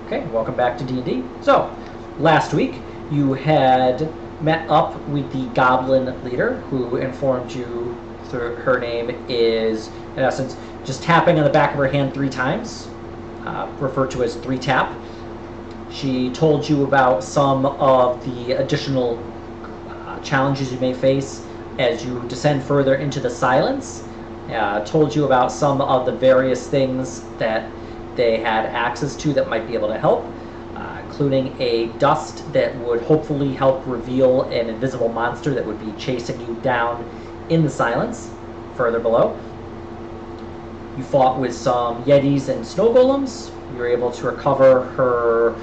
Okay, welcome back to D&D. So, last week you had met up with the goblin leader who informed you through her name is, in essence, just tapping on the back of her hand 3 times, referred to as 3 tap. She told you about some of the additional challenges you may face as you descend further into the silence. Told you about some of the various things that they had access to that might be able to help, including a dust that would hopefully help reveal an invisible monster that would be chasing you down in the silence further below. You fought with some yetis and snow golems. You were able to recover her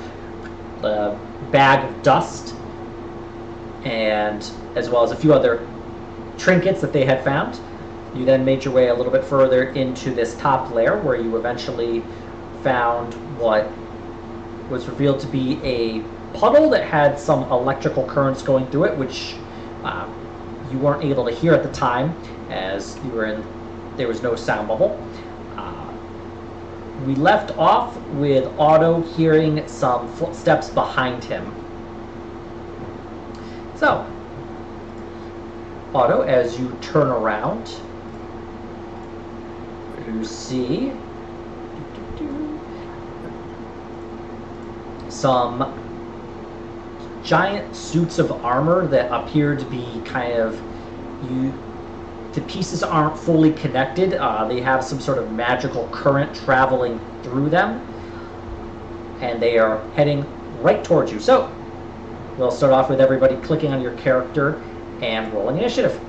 bag of dust, and as well as a few other trinkets that they had found. You then made your way a little bit further into this top layer where you eventually found what was revealed to be a puddle that had some electrical currents going through it, which you weren't able to hear at the time as you were in, there was no sound bubble. We left off with Otto hearing some footsteps behind him. So, Otto, as you turn around, you see some giant suits of armor that appear to be kind of, the pieces aren't fully connected. They have some sort of magical current traveling through them, and they are heading right towards you. So we'll start off with everybody clicking on your character and rolling initiative.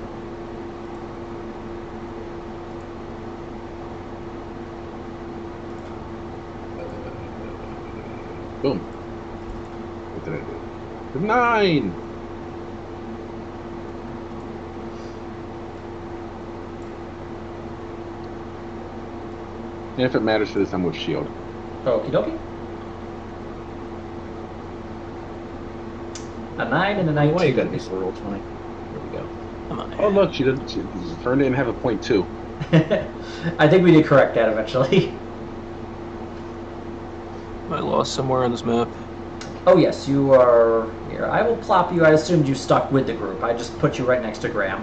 Boom. What did I do? 9! And if it matters for this, I'm with shield. Okie dokie. A 9 and a 19. Why you gotta be so roll 20? There we go. Come on. Oh look, Fern didn't have a .2. I think we did correct that eventually. Am I lost somewhere on this map? Oh yes, you are here. I will plop you. I assumed you stuck with the group. I just put you right next to Graham.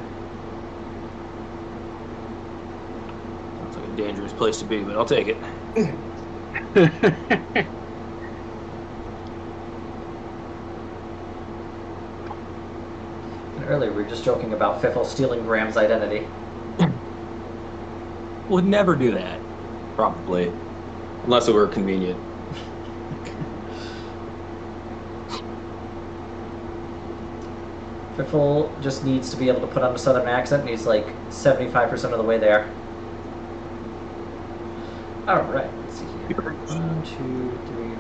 Sounds like a dangerous place to be, but I'll take it. And earlier we were just joking about Fiffle stealing Graham's identity. Would never do that. Probably. Unless it were convenient. Fiffle just needs to be able to put on a southern accent, and he's like 75% of the way there. Alright, let's see here. 1, 2, 3,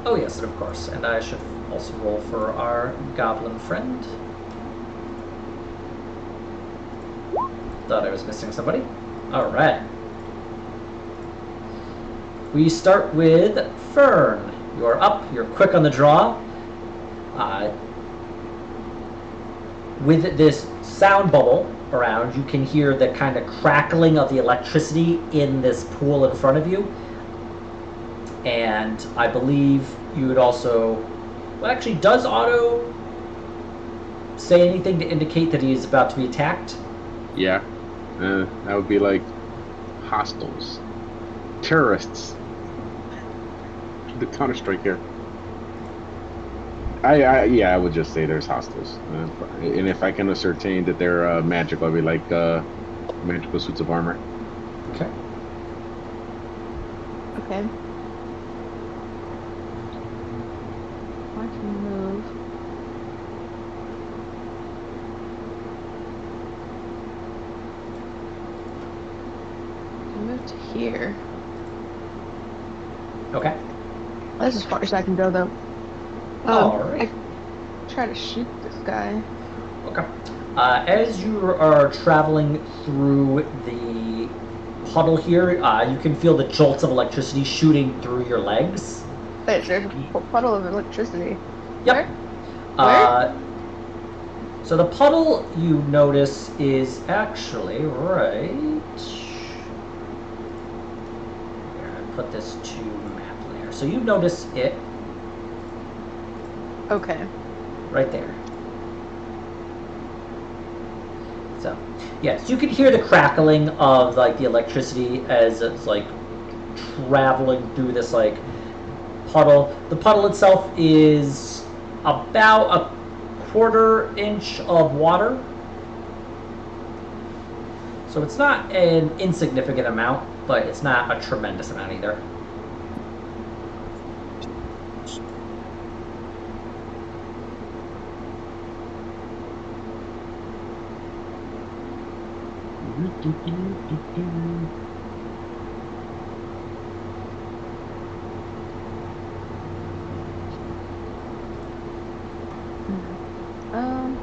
4. Oh yes, and of course. And I should also roll for our goblin friend. Thought I was missing somebody. Alright. We start with Fern. You're up, you're quick on the draw. With this sound bubble around, you can hear the kind of crackling of the electricity in this pool in front of you. And I believe you would also... Well, actually, does Otto say anything to indicate that he is about to be attacked? Yeah. That would be like hostiles. Terrorists. The Counter-Strike here. I would just say there's hostiles. And if I can ascertain that they're magical, I'd be like magical suits of armor. Okay. Okay. I can move. I can move to here. Okay. That's as far as I can go, though. Alright. I try to shoot this guy. Okay. As you are traveling through the puddle here, you can feel the jolts of electricity shooting through your legs. Wait, there's a puddle of electricity. Yep. Where? So the puddle you notice is actually right. Here, I put this to map layer. there. So you notice it Okay. right there. So, yes, you can hear the crackling of like the electricity as it's like traveling through this like puddle. The puddle itself is about a quarter inch of water. So it's not an insignificant amount, but it's not a tremendous amount either. Um.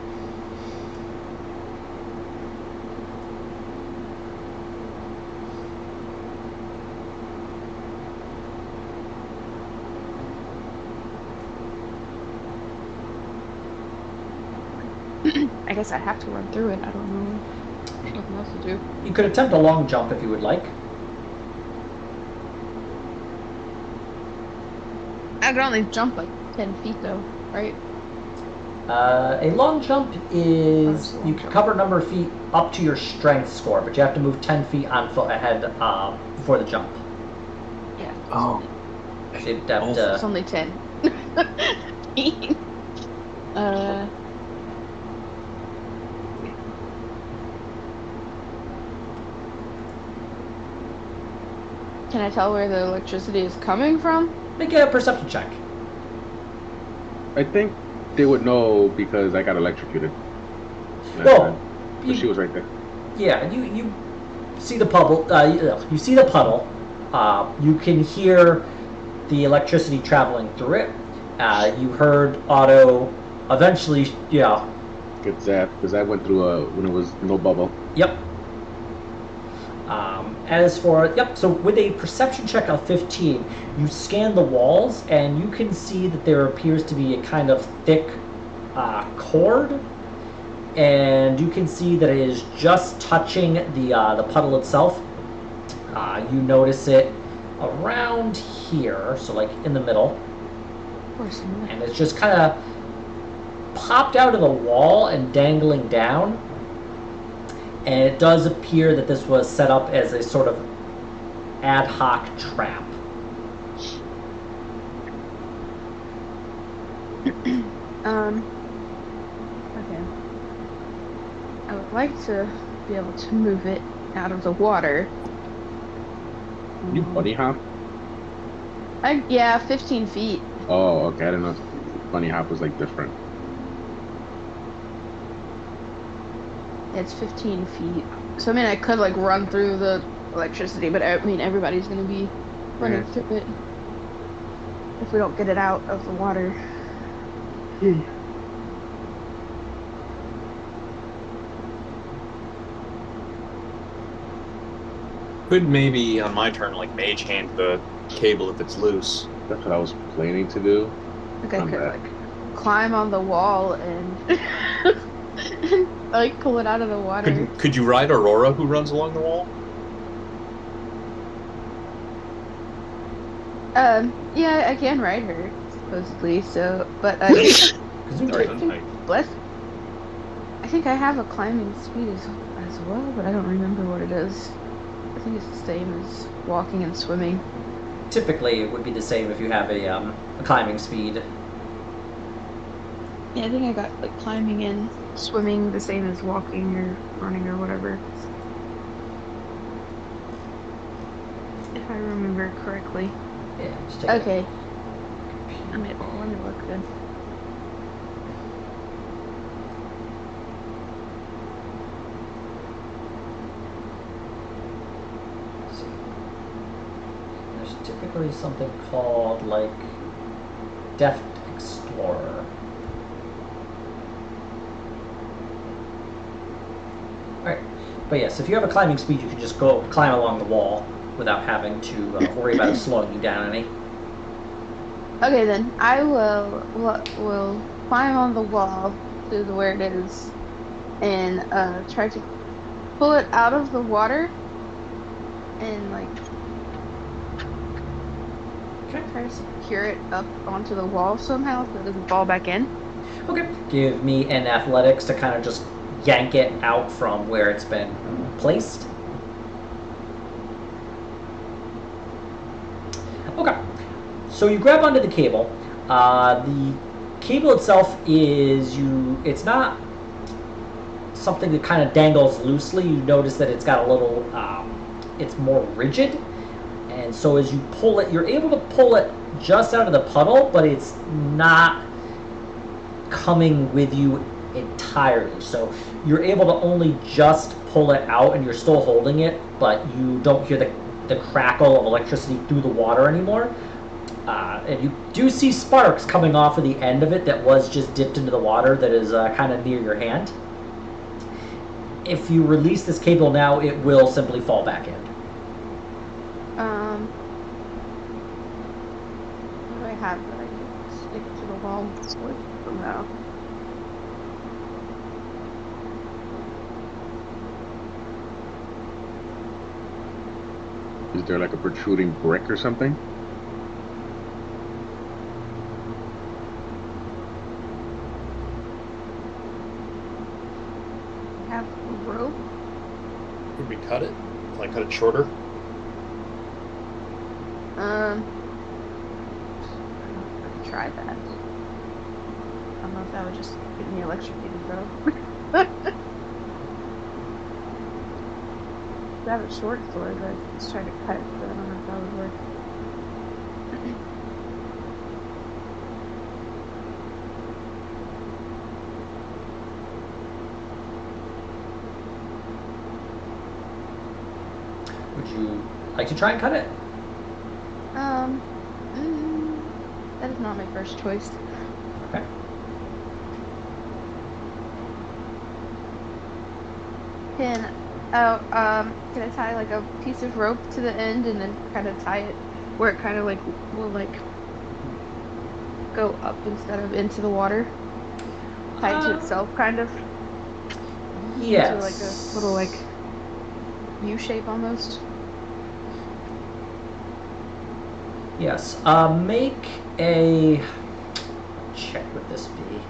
I guess I have to run through it. I don't know. There's nothing else to do. You could attempt a long jump if you would like. I could only jump like 10 feet though, right? A long jump is Oh, it's a long you can jump. cover a number of feet up to your strength score, but you have to move 10 feet on foot ahead before the jump. Yeah. Oh. So you'd have It's to, only 10. Can I tell where the electricity is coming from? make a perception check. I think they would know because I got electrocuted. last Well, time. So you- she was right there. Yeah, you see the puddle. You see the puddle. You can hear the electricity traveling through it. You heard Otto eventually. Yeah. Get zapped because I went through when it was no bubble. Yep. As for so with a perception check of 15, you scan the walls and you can see that there appears to be a kind of thick cord, and you can see that it is just touching the puddle itself. You notice it around here, so like in the middle, Of course not. and it's just kind of popped out of the wall and dangling down. And it does appear that this was set up as a sort of ad hoc trap. Okay. I would like to be able to move it out of the water. You bunny hop? Yeah, 15 feet. Oh, okay. I didn't know if bunny hop was like different. It's 15 feet. So I mean, I could like run through the electricity, but I mean, everybody's gonna be running Yeah. through it if we don't get it out of the water. Could maybe on my turn like mage hand the cable if it's loose. That's what I was planning to do. Like I I'm could back. like climb on the wall and, and like pull it out of the water. Could you ride Aurora who runs along the wall? Yeah, I can ride her supposedly. So, but I Sorry, then bless. I think I have a climbing speed as well, but I don't remember what it is. I think it's the same as walking and swimming. Typically, it would be the same if you have a climbing speed. Yeah, I think I got like climbing and swimming the same as walking or running or whatever. If I remember correctly. Yeah, just take Okay. Let me look then. Let's see. There's typically something called like Deft Explorer. Alright, but yes, if you have a climbing speed, you can just go climb along the wall without having to worry about it slowing you down any. Okay then, I will climb on the wall to where it is, and try to pull it out of the water, and like Okay. Try to secure it up onto the wall somehow so it doesn't fall back in. Okay. Give me an athletics to kind of just yank it out from where it's been placed. Okay. So you grab onto the cable. The cable itself it's not something that kind of dangles loosely. You notice that it's got a little, it's more rigid. And so as you pull it, you're able to pull it just out of the puddle, but it's not coming with you entirely. So you're able to only just pull it out and you're still holding it, but you don't hear the crackle of electricity through the water anymore. And you do see sparks coming off of the end of it that was just dipped into the water that is kind of near your hand. If you release this cable now, it will simply fall back in. What do I have that I can stick to the wall with somehow? Is there like a protruding brick or something? I have a rope. Could we cut it? Like cut it shorter? I could try that. I don't know if that would just get me electrocuted though. I have a short sword that I could just try to cut, but I don't know if that would work. Would you like to try and cut it? That is not my first choice. Okay. Can I tie like a piece of rope to the end and then kind of tie it where it kind of like will like go up instead of into the water? Tie it to itself, kind of. Yes. Into like a little like U shape almost. Yes. Make a check. Would this be?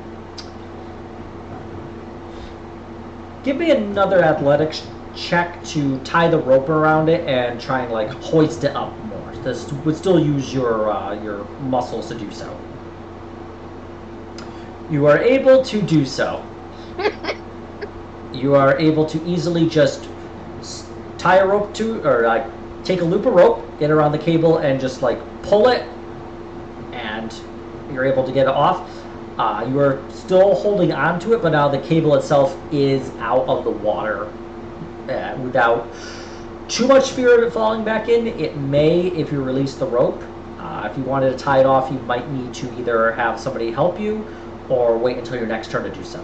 Give me another athletics check to tie the rope around it and try and like hoist it up more. This would still use your muscles to do so. You are able to do so. You are able to easily just tie a rope to, or take a loop of rope, get around the cable, and just like pull it, and you're able to get it off. You are still holding on to it, but now the cable itself is out of the water without too much fear of it falling back in. It may if you release the rope. If you wanted to tie it off, you might need to either have somebody help you or wait until your next turn to do so.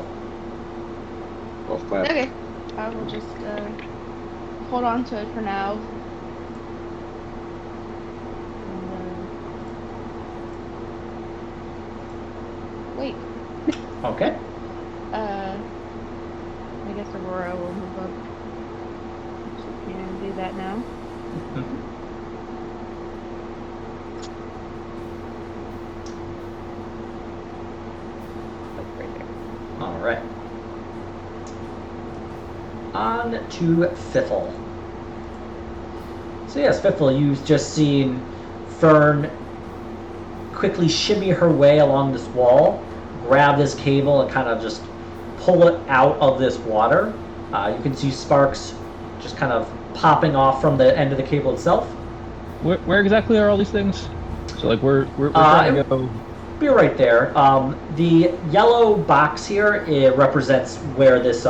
Both clap. Okay, I will just hold on to it for now. Wait. Okay. I guess Aurora will move up. She can do that now. Like right there. All right. On to Fiffle. So yes, Fiffle, you've just seen Fern quickly shimmy her way along this wall, grab this cable, and kind of just pull it out of this water. You can see sparks just kind of popping off from the end of the cable itself. Where exactly are all these things? So like we're trying to go. Be right there. The yellow box here, it represents where this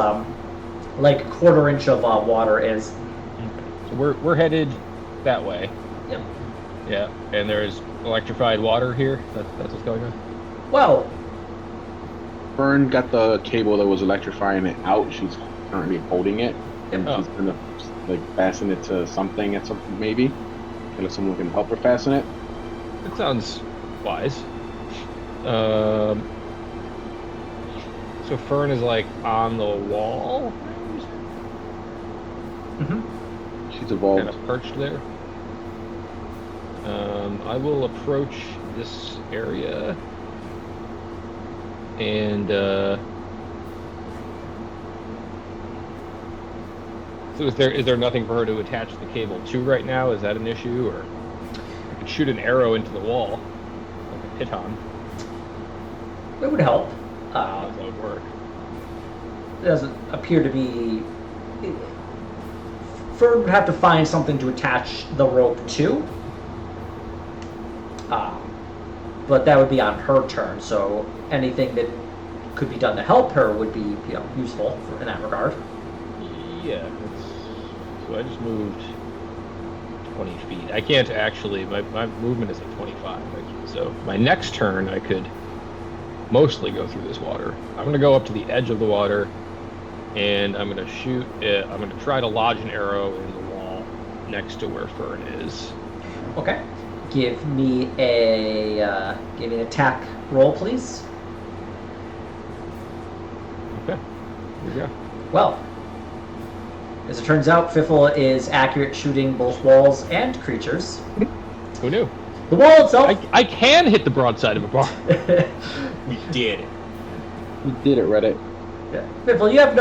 like quarter-inch of water is. So we're headed that way. Yep. Yeah, and there's electrified water here. That's what's going on. Well, Fern got the cable that was electrifying it out. She's currently holding it, and Oh. she's gonna like fasten it to something at some maybe, unless someone can help her fasten it. That sounds wise. So Fern is like on the wall, mhm. She's evolved. kind of perched there. I will approach this area, and so is there nothing for her to attach the cable to right now? Is that an issue, or I could shoot an arrow into the wall, like a piton? It would help. How that would work? It doesn't appear to be. Ferd would have to find something to attach the rope to. But that would be on her turn, so anything that could be done to help her would be useful in that regard. Yeah. So I just moved 20 feet. I can't actually. My movement is at 25. So my next turn, I could mostly go through this water. I'm going to go up to the edge of the water, and I'm going to shoot. I'm going to try to lodge an arrow in the wall next to where Fern is. Okay. Give me an attack roll, please. Okay. Here we go. Well, as it turns out, Fiffle is accurate shooting both walls and creatures. Who knew? The wall itself. I can hit the broadside of a bar. We did it. You did it, Reddit. Yeah. Fiffle, you have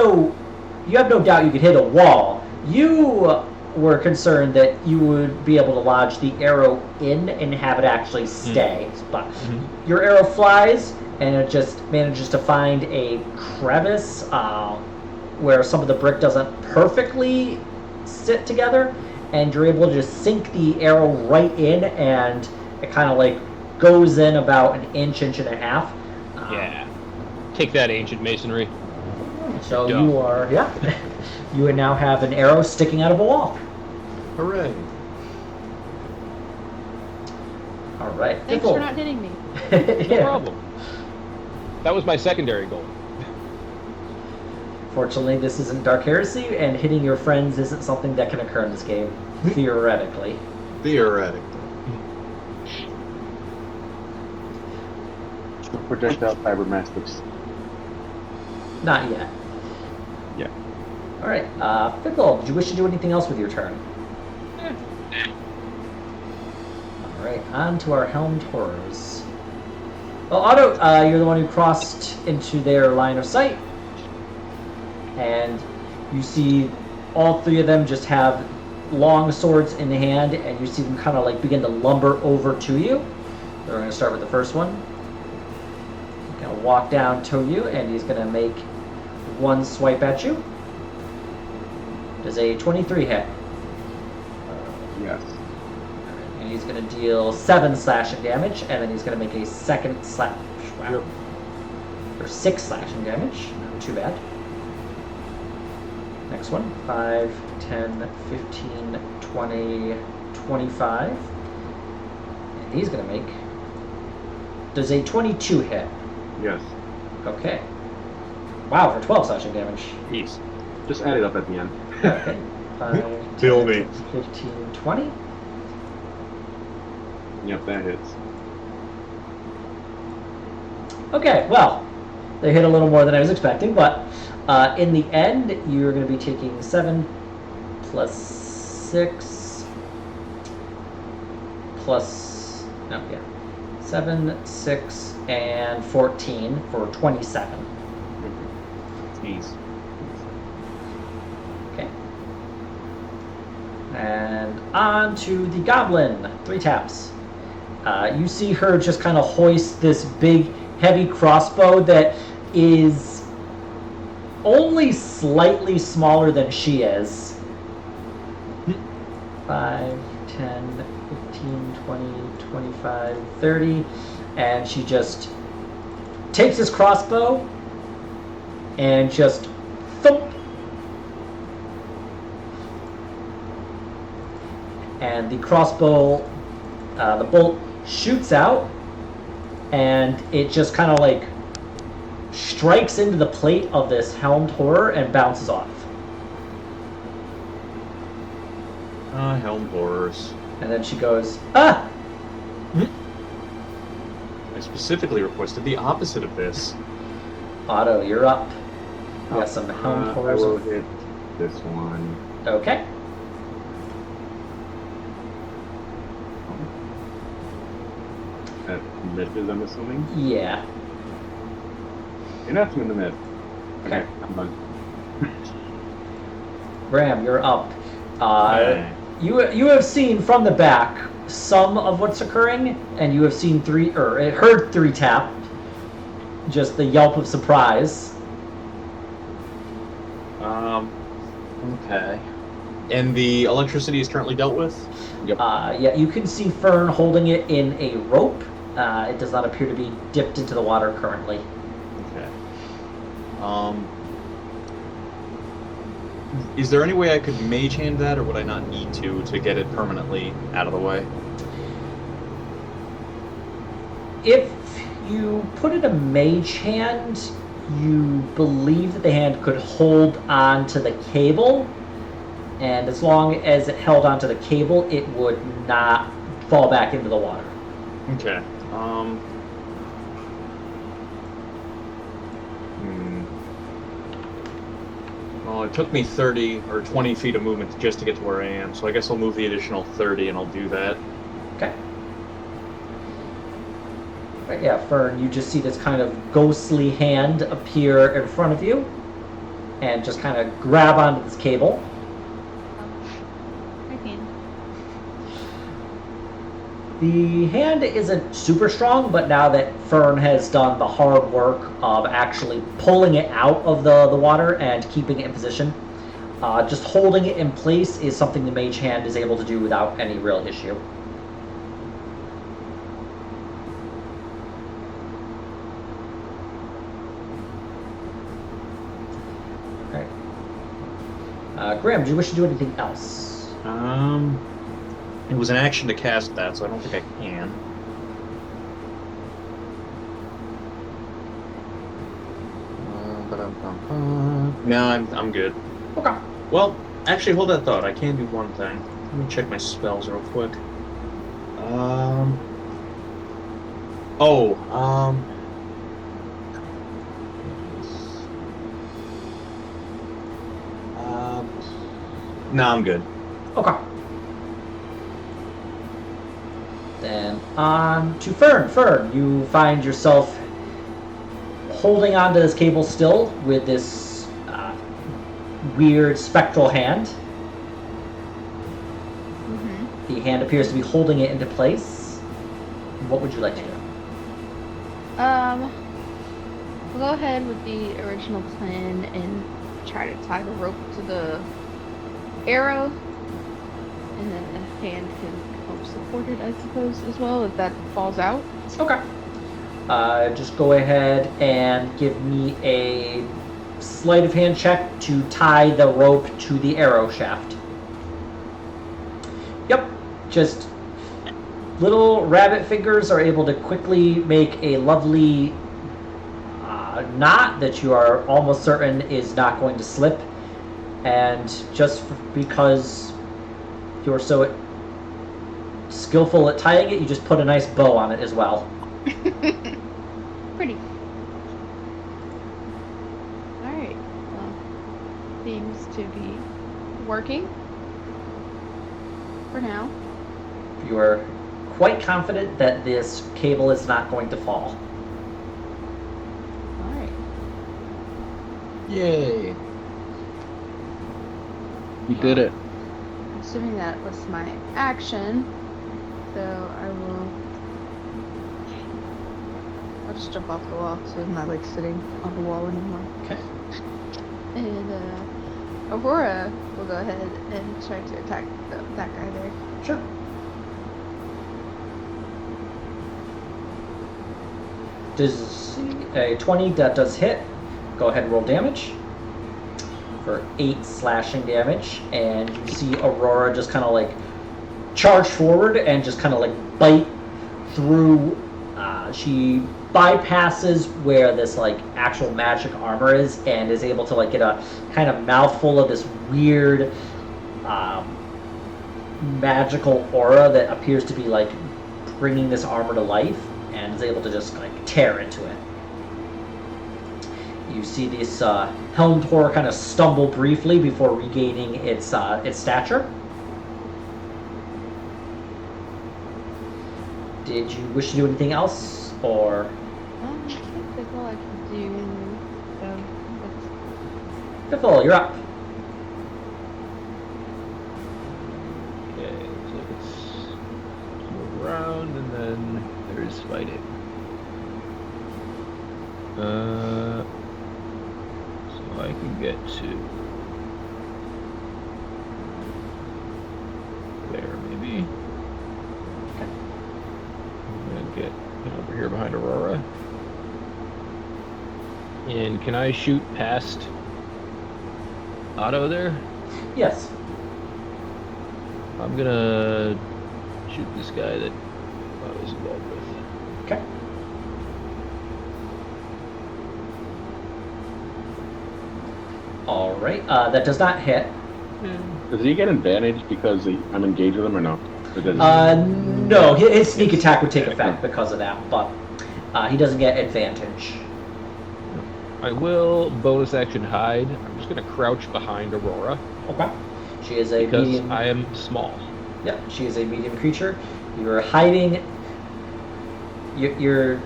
no doubt you could hit a wall. You were concerned that you would be able to lodge the arrow in and have it actually stay. But your arrow flies and it just manages to find a crevice where some of the brick doesn't perfectly sit together, and you're able to just sink the arrow right in, and it kind of like goes in about an inch and a half. Yeah. Take that, ancient masonry. So Dumb. you are, you now have an arrow sticking out of a wall. Hooray. All right. Thanks Fiffle. for not hitting me. No problem. That was my secondary goal. Fortunately, this isn't Dark Heresy, and hitting your friends isn't something that can occur in this game, theoretically. Theoretically. Projectile fiber mastiffs. Not yet. Yeah. All right. Fickle, did you wish to do anything else with your turn? All right. On to our helmed horrors. Well, Otto, you're the one who crossed into their line of sight. And you see all three of them just have long swords in hand, and you see them kind of like begin to lumber over to you. So we're going to start with the first one. He's going to walk down to you, and he's going to make one swipe at you. Does a 23 hit? Yes. And he's going to deal 7 slashing damage, and then he's going to make a second slash. Wow. Or 6 slashing damage. Not too bad. Next one. 5, 10, 15, 20, 25. And he's going to make... Does a 22 hit? Yes. Okay. Wow, for 12 slashing damage. Jeez. Just add it up at the end. Okay. 5, Kill 10, me. 15, 20. Yep, that hits. Okay, well, they hit a little more than I was expecting, but in the end, you're going to be taking 7 plus 6 plus, no, yeah, 7, 6, and 14 for 27. Jeez. Okay. And on to the goblin. 3 taps. You see her just kind of hoist this big, heavy crossbow that is only slightly smaller than she is. 5, 10, 15, 20, 25, 30. And she just takes this crossbow and just thump. And the crossbow, the bolt shoots out, and it just kind of like strikes into the plate of this helmed horror and bounces off. Helm horrors. And then she goes, ah! I specifically requested the opposite of this. Otto, you're up. We got some helmed I horrors. will hit this one. Okay. myth is, I'm assuming. Yeah. You're not in the myth. Okay, Okay. I'm done. Graham, you're up. Okay. You have seen from the back some of what's occurring, and you have seen heard 3 tap. Just the yelp of surprise. Okay. And the electricity is currently dealt with? Yeah, you can see Fern holding it in a rope. It does not appear to be dipped into the water currently. Okay. Is there any way I could mage hand that, or would I not need to get it permanently out of the way? If you put in a mage hand, you believe that the hand could hold on to the cable, and as long as it held onto the cable, it would not fall back into the water. Okay. Well, it took me 30 or 20 feet of movement just to get to where I am, so I guess I'll move the additional 30 and I'll do that. Okay. But yeah, Fern, you just see this kind of ghostly hand appear in front of you and just kind of grab onto this cable. I can. The hand isn't super strong, but now that Fern has done the hard work of actually pulling it out of the water and keeping it in position, just holding it in place is something the mage hand is able to do without any real issue. Graham, do you wish to do anything else? It was an action to cast that, so I don't think I can. No, I'm good. Okay. Well, actually, hold that thought. I can do one thing. Let me check my spells real quick. No, I'm good. Okay. Then on to Fern. Fern, you find yourself holding onto this cable still with this weird spectral hand. Mm-hmm. The hand appears to be holding it into place. What would you like to do? We'll go ahead with the original plan and try to tie the rope to the arrow, and then the hand can help support it, I suppose, as well, if that falls out. Okay. Just go ahead and give me a sleight of hand check to tie the rope to the arrow shaft. Yep. Just little rabbit fingers are able to quickly make a lovely knot that you are almost certain is not going to slip. And just because you're so skillful at tying it, you just put a nice bow on it as well. Pretty. Alright. Well, seems to be working. For now. You are quite confident that this cable is not going to fall. Alright. Yay! You did it. Assuming that was my action, so I'll just jump off the wall so I'm not like sitting on the wall anymore. Okay. And Aurora will go ahead and try to attack that guy there. Sure. Does a 20 that does hit? Go ahead and roll damage for 8 slashing damage, and you see Aurora just kind of like charge forward and just kind of like bite through. She bypasses where this like actual magic armor is and is able to like get a kind of mouthful of this weird magical aura that appears to be like bringing this armor to life, and is able to just like tear into it. You see this helmed horror kind of stumble briefly before regaining its stature. Did you wish to do anything else? or I think that's all I can do. That's... Piffle, you're up. Okay, so let's move around and then there's fighting. So I can get to there maybe. Okay. I'm gonna get over here behind Aurora. And can I shoot past Otto there? Yes. I'm gonna shoot this guy that I was involved with. Okay. All right. That does not hit. Does he get advantage because I'm engaged with him or no? Or does he- No, his sneak attack would take effect because of that, but he doesn't get advantage. I will bonus action hide. I'm just gonna crouch behind Aurora Okay. She is a because medium. I am small. Yep, she is a medium creature. You're hiding. You're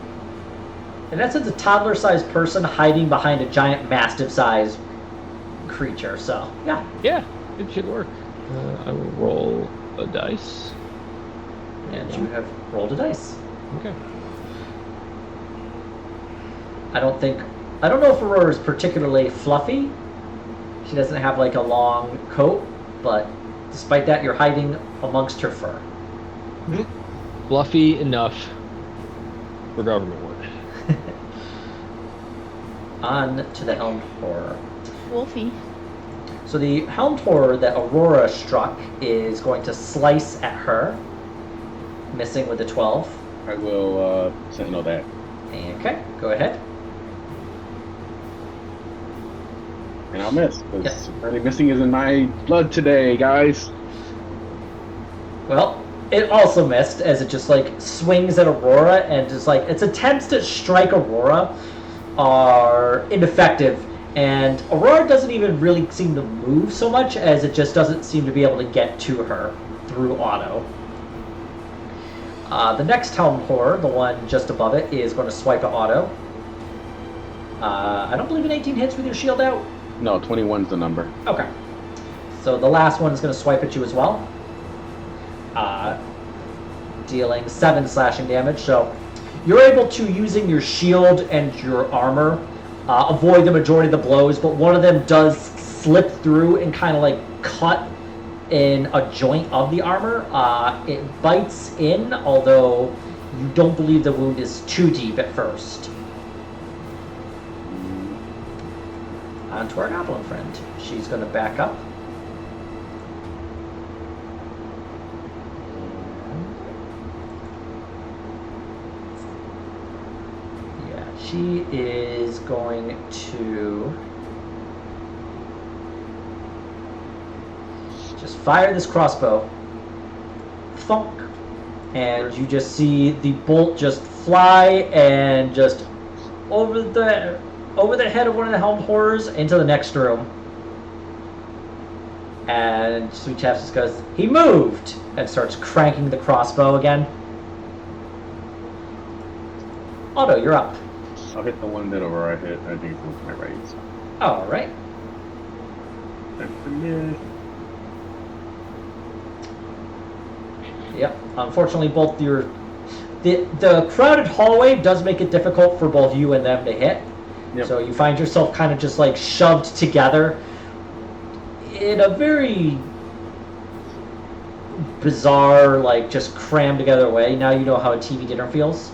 in essence a toddler-sized person hiding behind a giant mastiff-sized creature. So yeah. Yeah, it should work. I will roll a dice. And you have rolled a dice. Okay. I don't know if Aurora is particularly fluffy. She doesn't have like a long coat, but despite that, you're hiding amongst her fur. Fluffy enough for government work. On to the Helmed Horror. Wolfie. So the Helmed Horror that Aurora struck is going to slice at her, missing with a 12. I will sentinel that. Okay, go ahead. And I'll miss, because Yes. apparently missing is in my blood today, guys. Well, it also missed as it just like swings at Aurora and just like its attempts to strike Aurora are ineffective, and Aurora doesn't even really seem to move so much as it just doesn't seem to be able to get to her through Otto. The next Helmed Horror, the one just above it, is going to swipe at Otto. I don't believe an 18 hits with your shield out. No, 21's the number. Okay. So the last one is going to swipe at you as well. Dealing 7 slashing damage. So you're able to, using your shield and your armor, avoid the majority of the blows, but one of them does slip through and kind of like cut in a joint of the armor. It bites in, although you don't believe the wound is too deep at first. On to our goblin friend. She's going to back up. Yeah, she is going to just fire this crossbow. Thunk. And you just see the bolt just fly and just over the head of one of the Helmed Horrors into the next room. And Sweet Chaps just goes, "He moved!" and starts cranking the crossbow again. Otto, you're up. I'll hit the one that Aurora hit. I think it's with my right. So. Alright. Yep. Unfortunately, both the crowded hallway does make it difficult for both you and them to hit. Yep. So you find yourself kind of just like shoved together in a very bizarre, like just crammed together way. Now you know how a TV dinner feels.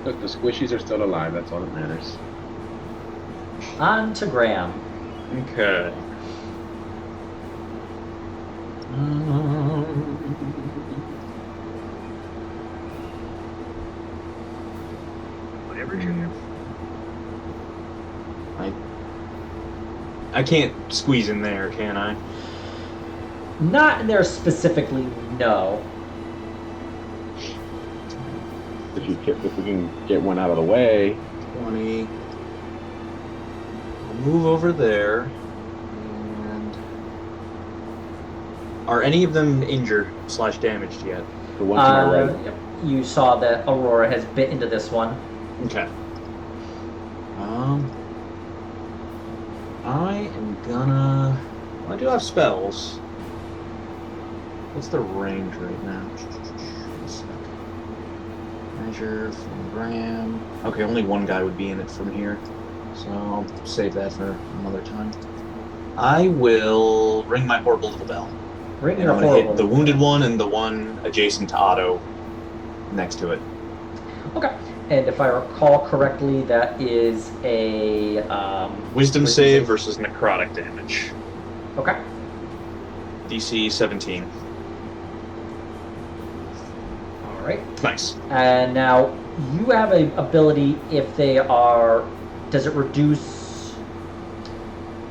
Look, the squishies are still alive. That's all that matters. On to Graham. Okay. Whatever, Junior. I can't squeeze in there, can I? Not in there specifically, no. If we can get one out of the way. 20. I'll move over there. And are any of them injured / damaged yet? The one to my right. Yep. you saw that Aurora has bit into this one. Okay. I am gonna. I do have spells. What's the range right now? Measure from Graham. Okay, only one guy would be in it from here, so I'll save that for another time. I will ring my horrible little bell. Ring And your I'm gonna horrible. hit the wounded one and the one adjacent to Otto next to it. Okay. And if I recall correctly, that is a Wisdom save versus necrotic damage. Okay. DC 17. All right. Nice. And now you have a ability if they are. Does it reduce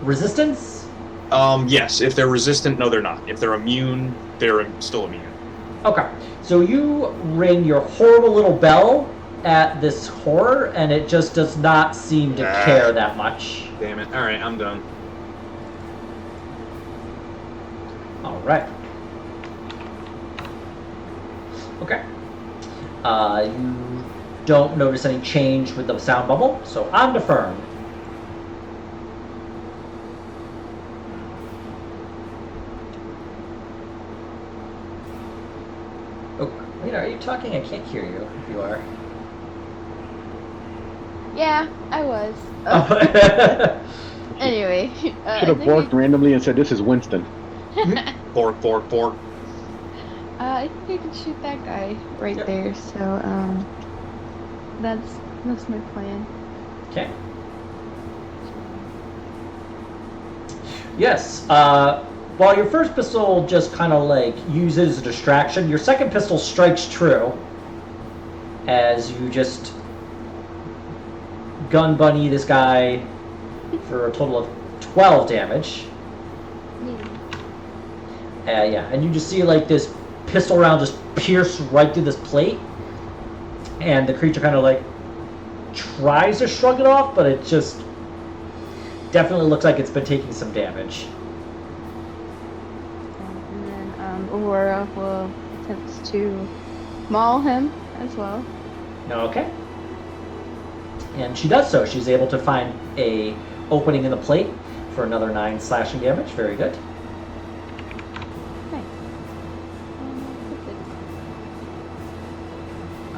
resistance? Yes. If they're resistant, no, they're not. If they're immune, they're still immune. Okay. So you ring your horrible little bell at this horror, and it just does not seem to care that much. Damn it. All right, I'm done. All right. Okay. You don't notice any change with the sound bubble, so on to Fern. Oh, wait, are you talking? I can't hear you if you are. Yeah, I was. Anyway, Should I have think borked randomly and said, "This is Winston." Bork, bork, bork. I think I can shoot that guy right Yep. there. So that's my plan. Okay. Yes. While your first pistol just kind of like uses a distraction, your second pistol strikes true as you just gun bunny this guy for a total of 12 damage. Yeah, and you just see like this pistol round just pierce right through this plate, and the creature kind of like tries to shrug it off, but it just definitely looks like it's been taking some damage. And then Aurora will attempt to maul him as well. Okay. And she does so. She's able to find a opening in the plate for another 9 slashing damage. Very good. Nice.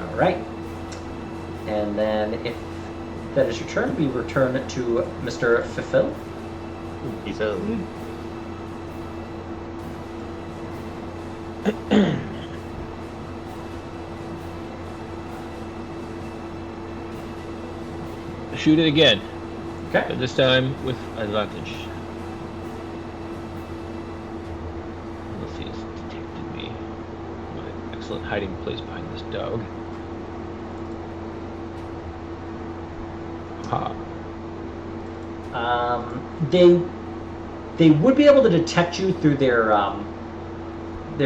All right. And then if that is your turn, we return to Mr. Fifil. He fell. Shoot it again, Okay. but this time with advantage. Unless he has detected me. My excellent hiding place behind this dog. Ha. They would be able to detect you through their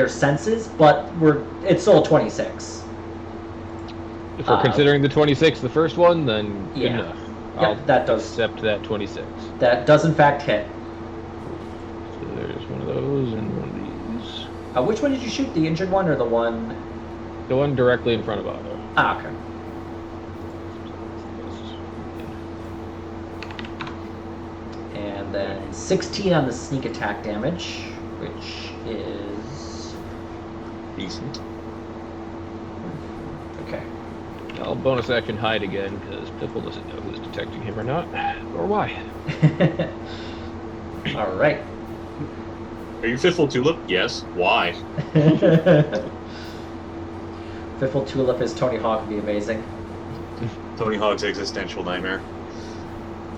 senses, but it's still a 26. If we're considering the 26, the first one, then good Yeah. enough. Yeah, I'll that does. accept that 26. That does in fact hit. So there's one of those and one of these. Which one did you shoot? The injured one or the one? The one directly in front of Otto. Ah, okay. And then 16 on the sneak attack damage, which is Decent. okay. I'll bonus action hide again because Piffle doesn't know who's detecting him or not, or why. All right. Are you Fiffle Tulip? Yes. Why? Fiffle Tulip as Tony Hawk would be amazing. Tony Hawk's existential nightmare.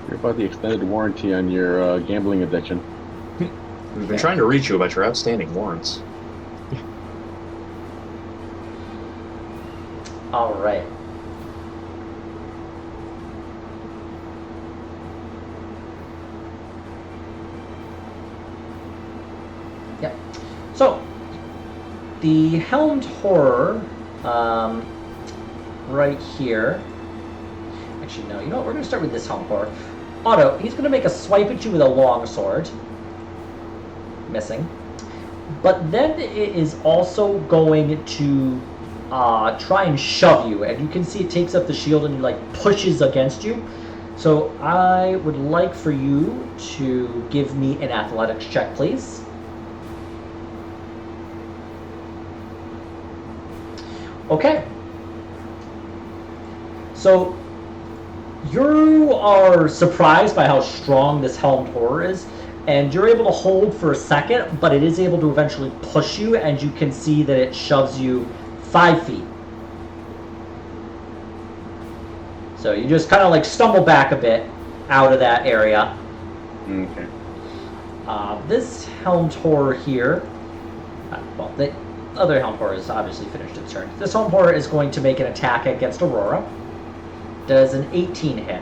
You're about the extended warranty on your gambling addiction. We've been trying to reach you about your outstanding warrants. All right. Yep. So, the helmed horror, right here. Actually, no. You know what? We're going to start with this helmed horror. Otto, he's going to make a swipe at you with a long sword. Missing. But then it is also going to try and shove you, and you can see it takes up the shield and like pushes against you. So I would like for you to give me an athletics check, please. Okay. So you are surprised by how strong this helmed horror is, and you're able to hold for a second, but it is able to eventually push you, and you can see that it shoves you 5 feet. So you just kind of like stumble back a bit out of that area. Okay. This helmed horror here, well, the other helmed horror is obviously finished its turn. This helmed horror is going to make an attack against Aurora. Does an 18 hit?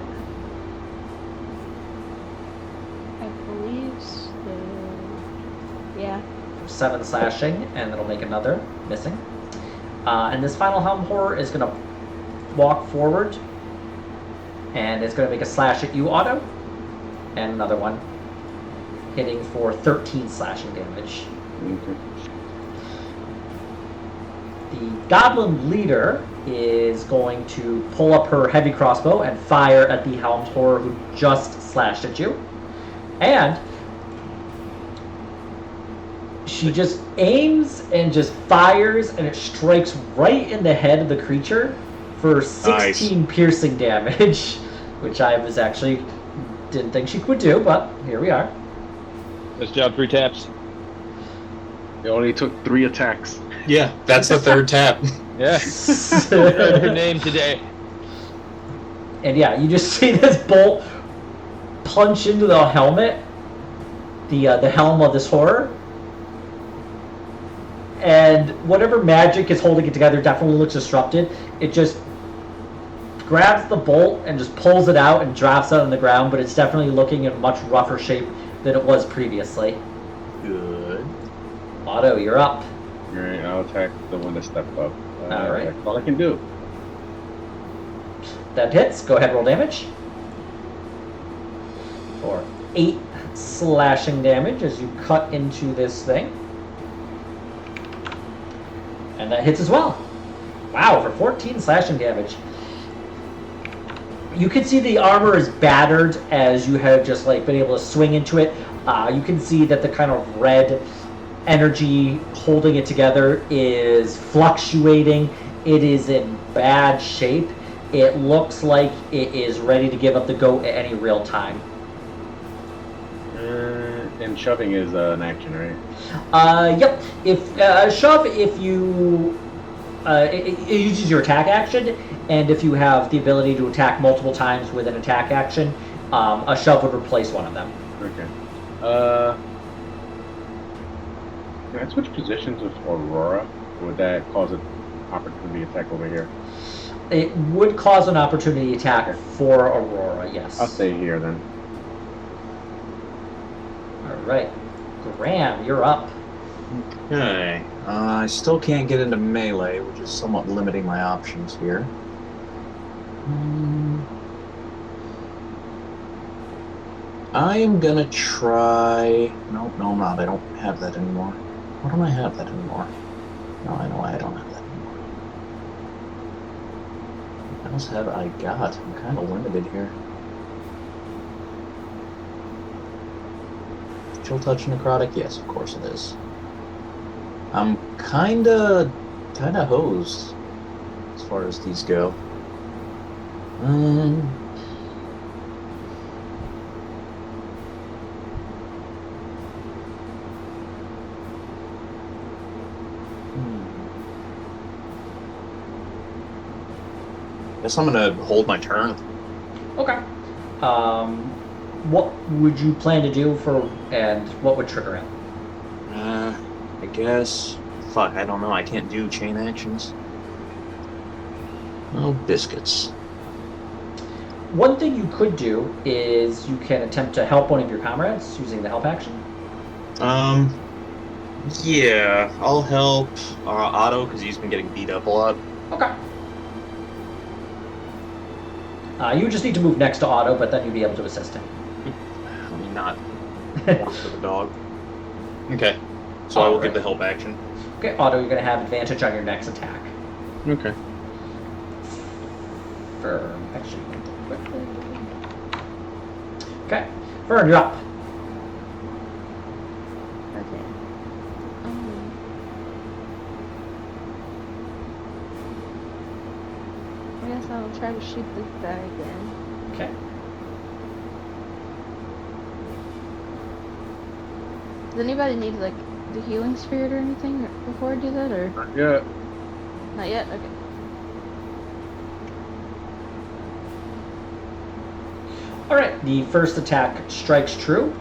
I believe so. Yeah. 7 slashing, and it'll make another, missing. And this final helm horror is going to walk forward, and it's going to make a slash at you, Otto, and another one, hitting for 13 slashing damage. Okay. The goblin leader is going to pull up her heavy crossbow and fire at the helmed horror who just slashed at you. And she just aims and just fires, and it strikes right in the head of the creature for 16 piercing damage, which I was actually didn't think she could do, but here we are. Nice job, 3 taps. It only took 3 attacks. Yeah, that's the third tap. Yeah. Heard her name today. And yeah, you just see this bolt punch into the helmet, the helm of this horror, and whatever magic is holding it together definitely looks disrupted. It just grabs the bolt and just pulls it out and drops it on the ground, but it's definitely looking in much rougher shape than it was previously. Good. Otto, you're up. Alright, I'll attack the one that stepped up. Alright. That's all I can do. That hits. Go ahead, roll damage. For 8 slashing damage as you cut into this thing. And that hits as well. Wow, for 14 slashing damage. You can see the armor is battered as you have just like been able to swing into it. You can see that the kind of red energy holding it together is fluctuating. It is in bad shape. It looks like it is ready to give up the ghost at any real time. And shoving is an action, right? Yep. If shove, if you it uses your attack action, and if you have the ability to attack multiple times with an attack action, a shove would replace one of them. Okay. Can I switch positions with Aurora? Or would that cause an opportunity attack over here? It would cause an opportunity attack for Aurora, yes. I'll stay here then. Alright. Graham, you're up. Okay. I still can't get into melee, which is somewhat limiting my options here. I am gonna try... Nope, no, I'm not. I don't have that anymore. Why don't I have that anymore? No, I know why I don't have that anymore. What else have I got? I'm kind of limited here. Chill Touch Necrotic? Yes, of course it is. I'm kinda hosed as far as these go. Guess I'm gonna hold my turn. Okay. What would you plan to do and what would trigger it? I guess. Fuck, I don't know. I can't do chain actions. Oh, biscuits. One thing you could do is you can attempt to help one of your comrades using the help action. Yeah, I'll help Otto because he's been getting beat up a lot. Okay. You just need to move next to Otto, but then you'll be able to assist him. I mean, not one for the dog. Okay, so I will give the help action. Okay, Otto, you're going to have advantage on your next attack. Okay. Fern, actually, quickly. Okay, Fern, you're up. Okay. I guess I'll try to shoot this guy again. Okay. Does anybody need like the healing spirit or anything before I do that, or Yeah. not yet? Okay. All right. The first attack strikes true,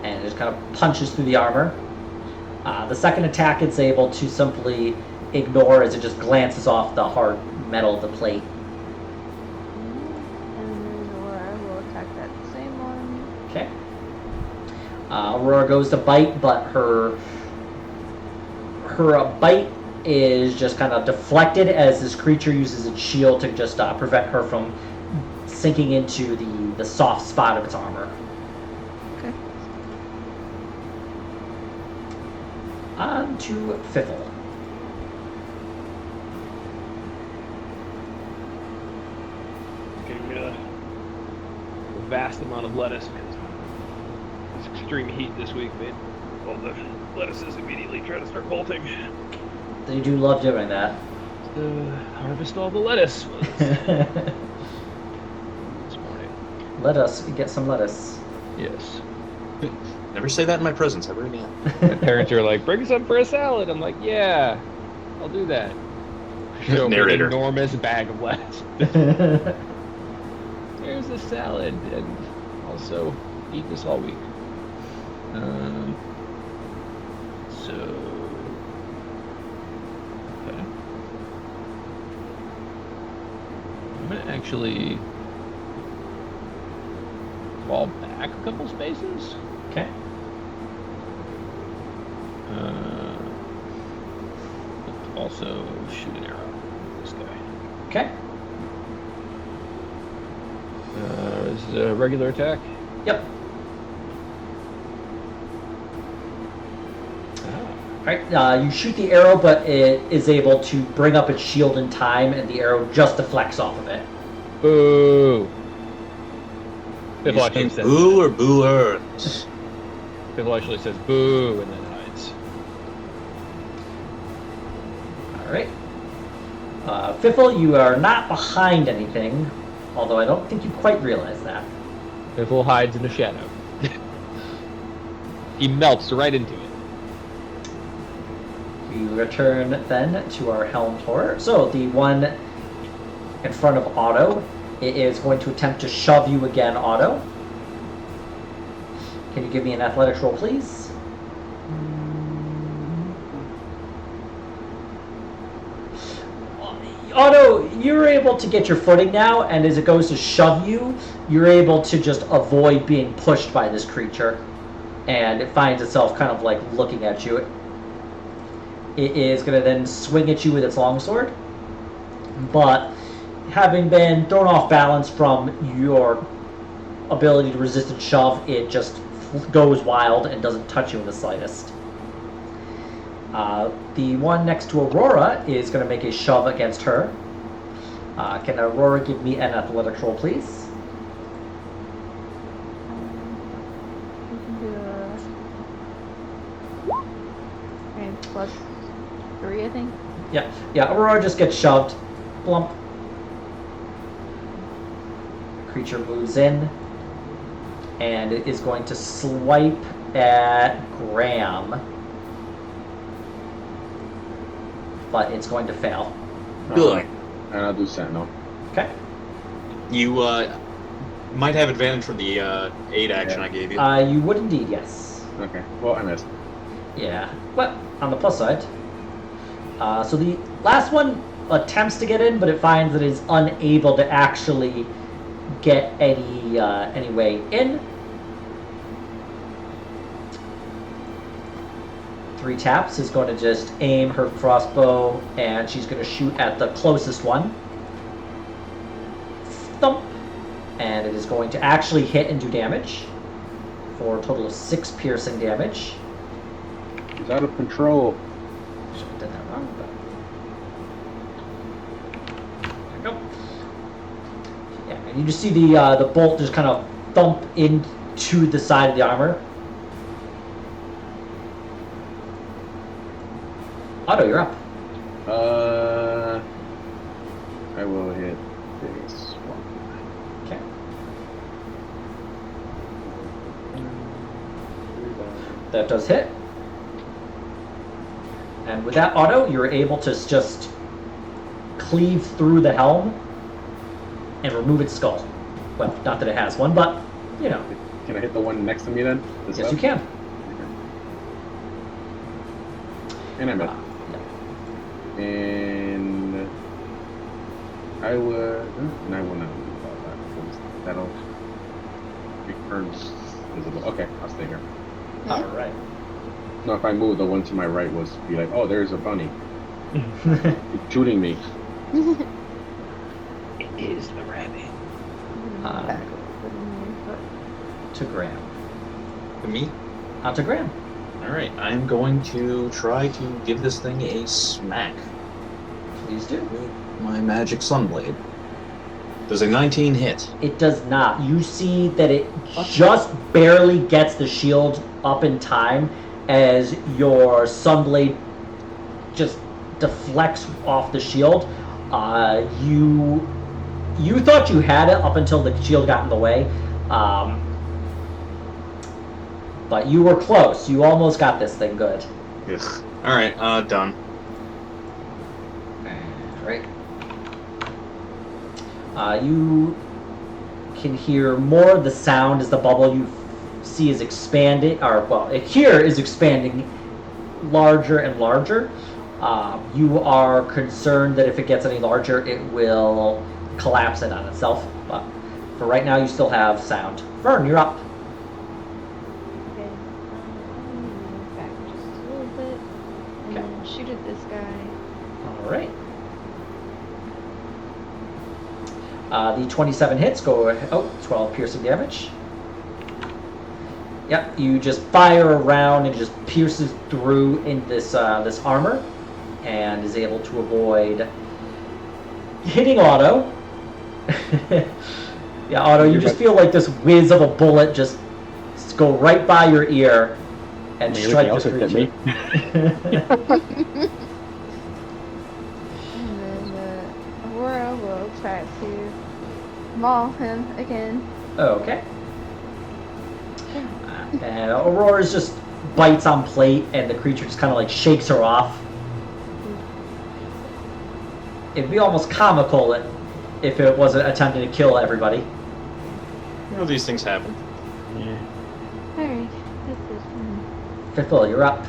and it just kind of punches through the armor. The second attack, it's able to simply ignore as it just glances off the hard metal of the plate. And then Aurora will attack that same one. Okay. Aurora goes to bite, but her bite is just kind of deflected as this creature uses its shield to just prevent her from sinking into the soft spot of its armor. Okay. On to Fiffle. Getting rid of a vast amount of lettuce because this extreme heat this week made all the lettuces immediately try to start bolting. They do love doing that. Harvest all the lettuce this morning. Let us get some lettuce. Yes. Never say that in my presence ever again. My parents are like, bring some for a salad. I'm like, yeah, I'll do that. Show me an Narrator. enormous bag of lettuce. There's a salad, and also eat this all week. So, okay. I'm gonna actually fall back a couple spaces. Okay. Also shoot an arrow at this guy. Okay. Is it a regular attack? Yep. Ah. Alright, you shoot the arrow, but it is able to bring up its shield in time, and the arrow just deflects off of it. Boo! Piffle You actually say says boo or boo earns. Piffle actually says boo and then hides. Alright. Fiffle, you are not behind anything, although I don't think you quite realize that. Piffle hides in the shadow. He melts right into it. We return then to our helmed horror. So the one in front of Otto, it is going to attempt to shove you again, Otto. Can you give me an athletics roll, please? Otto, you're able to get your footing now, and as it goes to shove you, you're able to just avoid being pushed by this creature. And it finds itself kind of like looking at you. It is going to then swing at you with its longsword. But having been thrown off balance from your ability to resist and shove, it just goes wild and doesn't touch you in the slightest. The one next to Aurora is going to make a shove against her. Can Aurora give me an athletics roll, please? We can do plus 3, I think. Yeah, Aurora just gets shoved. Blump. Creature moves in. And it is going to swipe at Graham. But it's going to fail. Good. And I'll do Sentinel. Okay. You might have advantage from the aid action I gave you. You would indeed, yes. Okay. Well, I missed. Yeah. But on the plus side. So the last one attempts to get in, but it finds that it is unable to actually get any way in. 3 taps is going to just aim her crossbow, and she's going to shoot at the closest one. Thump. And it is going to actually hit and do damage for a total of 6 piercing damage. He's out of control. Nope. Yeah, and you just see the bolt just kind of thump into the side of the armor. Otto, you're up. I will hit this one. Okay. That does hit. And with that auto, you're able to just cleave through the helm and remove its skull. Well, not that it has one, but, you know. Can I hit the one next to me then? This Yes, up? you can. And I'm at. And I would. And I will not do all that. That'll be turns visible. Okay, I'll stay here. All right. No, if I move, the one to my right was be like, oh, there's a bunny. It's shooting me. It is the rabbit. To Graham. To me? To Graham. Alright, I'm going to try to give this thing a smack Please do. with my magic sunblade. Does a 19 hit? It does not. You see that it just barely gets the shield up in time as your sunblade just deflects off the shield. You thought you had it up until the shield got in the way. But you were close. You almost got this thing good. Ugh. Alright, done. Right. You can hear more of the sound as the bubble you see is expanding, or well, here is expanding larger and larger. You are concerned that if it gets any larger, it will collapse in on itself. But for right now, you still have sound. Vern, you're up. Okay. Move back just a little bit. And Okay. then shoot at this guy. All right. The 27 hits go. 12 piercing damage. Yep, you just fire around and it just pierces through in this armor, and is able to avoid hitting Otto. Yeah, Otto, you just feel like this whiz of a bullet just go right by your ear and strike this creature. And then Aurora will try to maul him again. Okay. And Aurora's just bites on plate, and the creature just kind of like shakes her off. It'd be almost comical if it wasn't attempting to kill everybody. You know, these things happen. Yeah. Alright, that's it. Fifthel, you're up.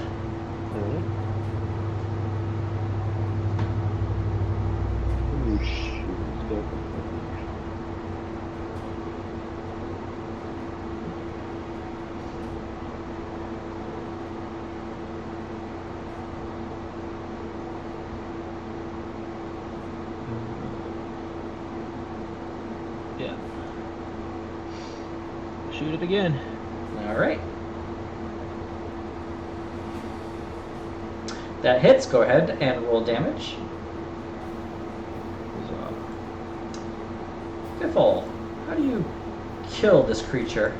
Oh, shoot. Yeah. Shoot it again. All right. That hits. Go ahead and roll damage. Fifthel, how do you kill this creature?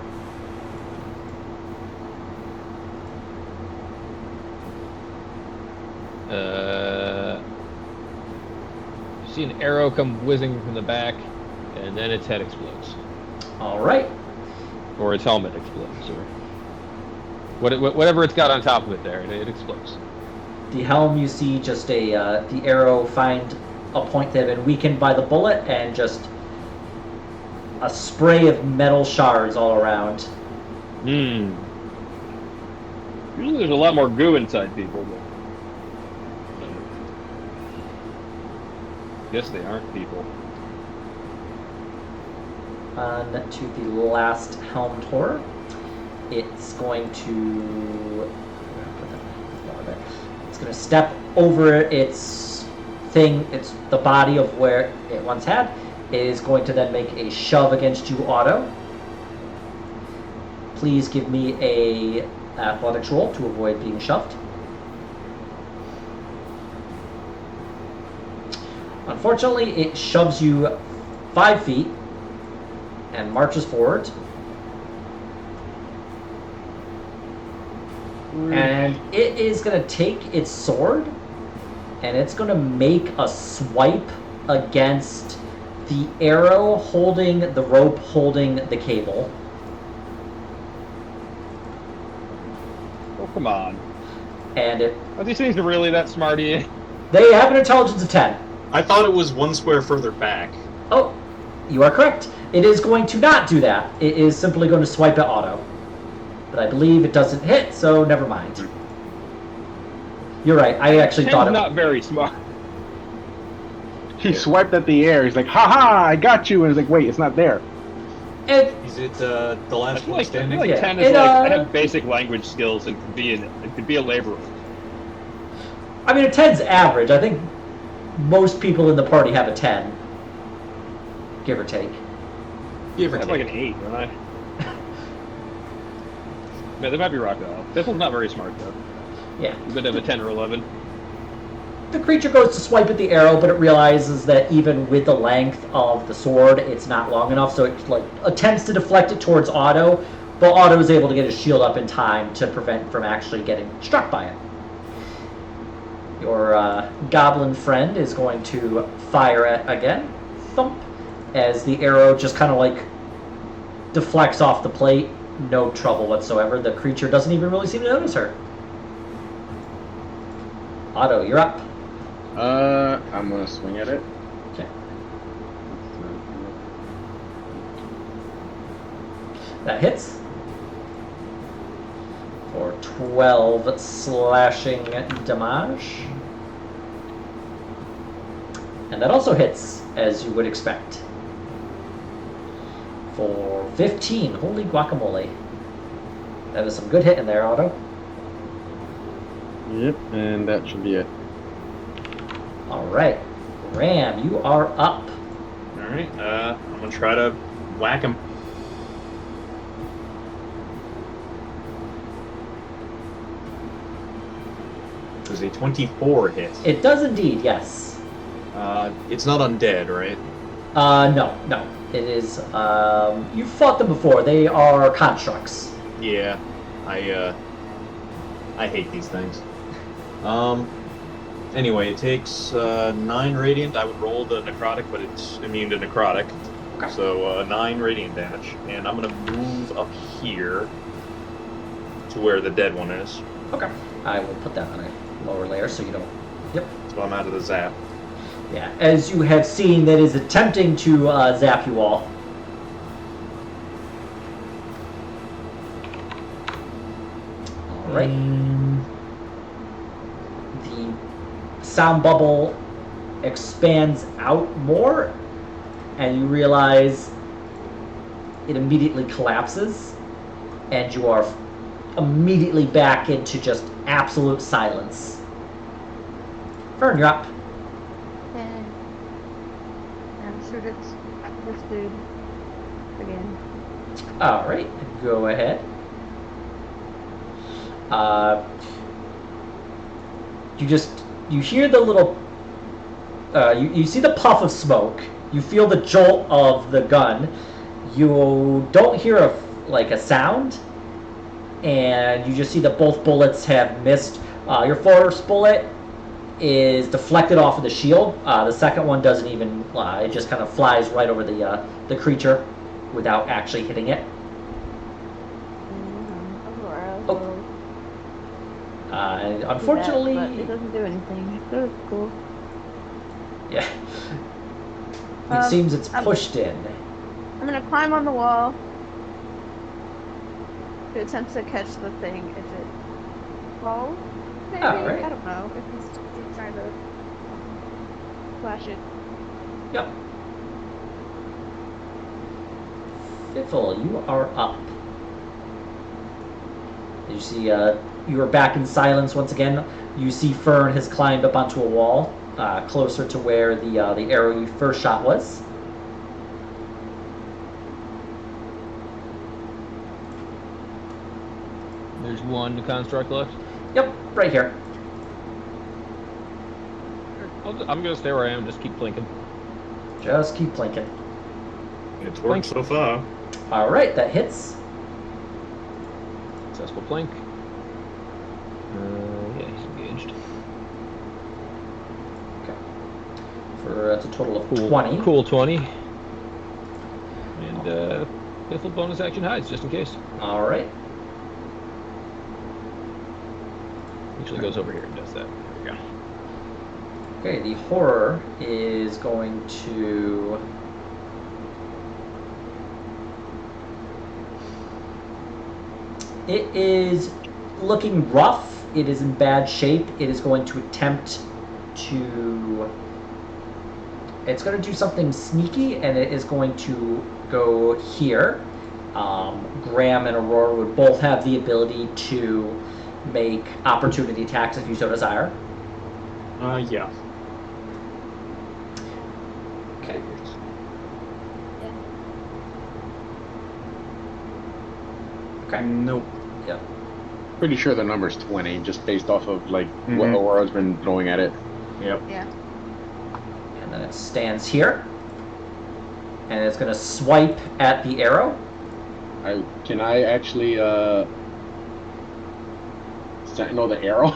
You see an arrow come whizzing from the back, and then its head explodes, All right. or its helmet explodes, or whatever it's got on top of it there, it explodes. The helm, you see just the arrow find a point that had been weakened by the bullet, and just a spray of metal shards all around. Hmm. Usually there's a lot more goo inside people, but I guess they aren't people. On to the last helm tour. It's going to. It's going to step over its thing. It's the body of where it once had. It is going to then make a shove against you, Otto. Please give me a athletics roll to avoid being shoved. Unfortunately, it shoves you 5 feet and marches forward. And it is going to take its sword and it's going to make a swipe against the arrow holding the rope, holding the cable. Oh, come on. And Are these things really that smarty? they have an intelligence of 10. I thought it was one square further back. Oh, you are correct. It is going to not do that. It is simply going to swipe at auto. But I believe it doesn't hit, so never mind. You're right. I actually thought it not very smart. He swiped at the air. He's like, "Ha ha! I got you!" And he's like, "Wait, it's not there." Is it the I last feel one like, standing? Yeah. 10 is It, I have basic language skills and could be a laborer. I mean, a 10's average. I think most people in the party have a 10. Give or take. Give I or have take. like an 8, don't I? Man, that might be rock though. This one's not very smart though. Yeah. You could have a 10 or 11. The creature goes to swipe at the arrow, but it realizes that even with the length of the sword, it's not long enough, so it attempts to deflect it towards Otto, but Otto is able to get his shield up in time to prevent from actually getting struck by it. Your goblin friend is going to fire at again. Thump. As the arrow just kind of deflects off the plate. No trouble whatsoever. The creature doesn't even really seem to notice her. Otto, you're up. I'm gonna swing at it. Okay. That hits. For 12 slashing damage. And that also hits, as you would expect. For 15. Holy guacamole. That was some good hit in there, Otto. Yep, and that should be it. Alright. Ram, you are up. Alright, I'm gonna try to whack him. Does a 24 hit? It does indeed, yes. It's not undead, right? No. It is, you've fought them before. They are constructs. Yeah, I hate these things. Anyway, it takes 9 radiant. I would roll the necrotic, but it's immune to necrotic. Okay. So 9 radiant damage, and I'm gonna move up here to where the dead one is. Okay. I will put that on a lower layer so you don't... Yep. So I'm out of the zap. Yeah, as you have seen, that is attempting to zap you all. Alright. The sound bubble expands out more, and you realize it immediately collapses, and you are immediately back into just absolute silence. Fern, you're up. And shoot it at this dude again. Alright, go ahead. You hear the little, you see the puff of smoke, you feel the jolt of the gun, you don't hear a sound, and you just see that both bullets have missed. Your first bullet is deflected off of the shield. The second one doesn't even, it just kind of flies right over the creature without actually hitting it. Oh. Unfortunately, But it doesn't do anything. So it's cool. yeah. It seems it's I'm pushed in. I'm gonna climb on the wall to attempt to catch the thing if it falls. Maybe? Alright. I don't know. If he's trying to flash it. Yep. Fiffle, you are up. You see, you are back in silence once again. You see Fern has climbed up onto a wall, closer to where the arrow you first shot was. There's one construct left. Yep, right here. I'm gonna stay where I am. Just keep blinking. Just keep blinking. It's worked so far. All right, that hits. Successful blink. Yeah, he's engaged. Okay. For it's a total of Cool. 20. Cool 20. And faithful bonus action hides just in case. All right. Usually goes over here and does that. There we go. Okay, the horror is going to. It is looking rough. It is in bad shape. It is going to attempt to. It's going to do something sneaky, and it is going to go here. Graham and Aurora would both have the ability to make opportunity attacks if you so desire. Yeah. Okay. Okay. Nope. Yep. Pretty sure the number's 20, just based off of like what Mhm. Aurora's been throwing at it. Yep. Yeah. And then it stands here. And it's going to swipe at the arrow. Can I actually sentinel the arrow?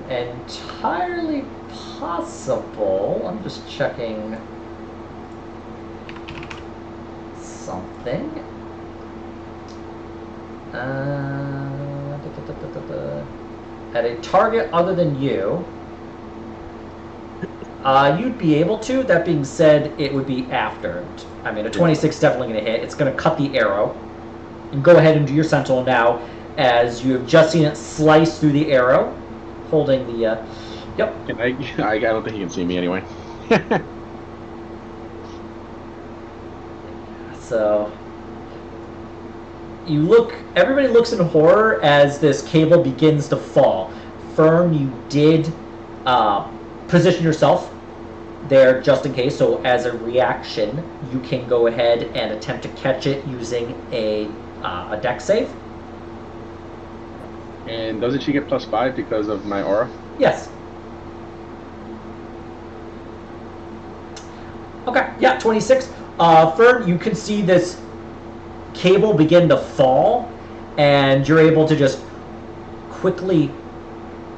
Entirely possible. I'm just checking something. At a target other than you, you'd be able to. That being said, it would be after. I mean, a 26 is definitely going to hit. It's going to cut the arrow. And go ahead and do your sentinel now, as you have just seen it slice through the arrow, holding the. Yep. Can I don't think he can see me anyway. So you look. Everybody looks in horror as this cable begins to fall. Fern, you did position yourself there just in case. So as a reaction, you can go ahead and attempt to catch it using a dex save. And doesn't she get +5 because of my aura? Yes. Okay, yeah, 26. Fern, you can see this cable begin to fall, and you're able to just quickly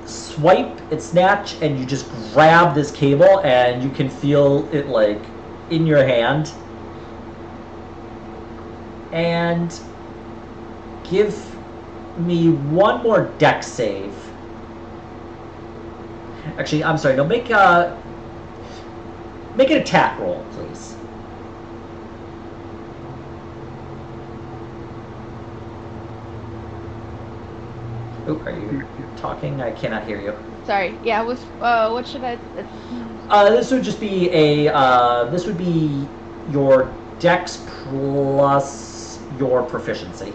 swipe and snatch, and you just grab this cable, and you can feel it like in your hand. And give me one more dex save. Actually, I'm sorry. No, make an attack roll, please. Oh, are you talking? I cannot hear you. Sorry. Yeah. What should I? This would just be this would be your dex plus your proficiency.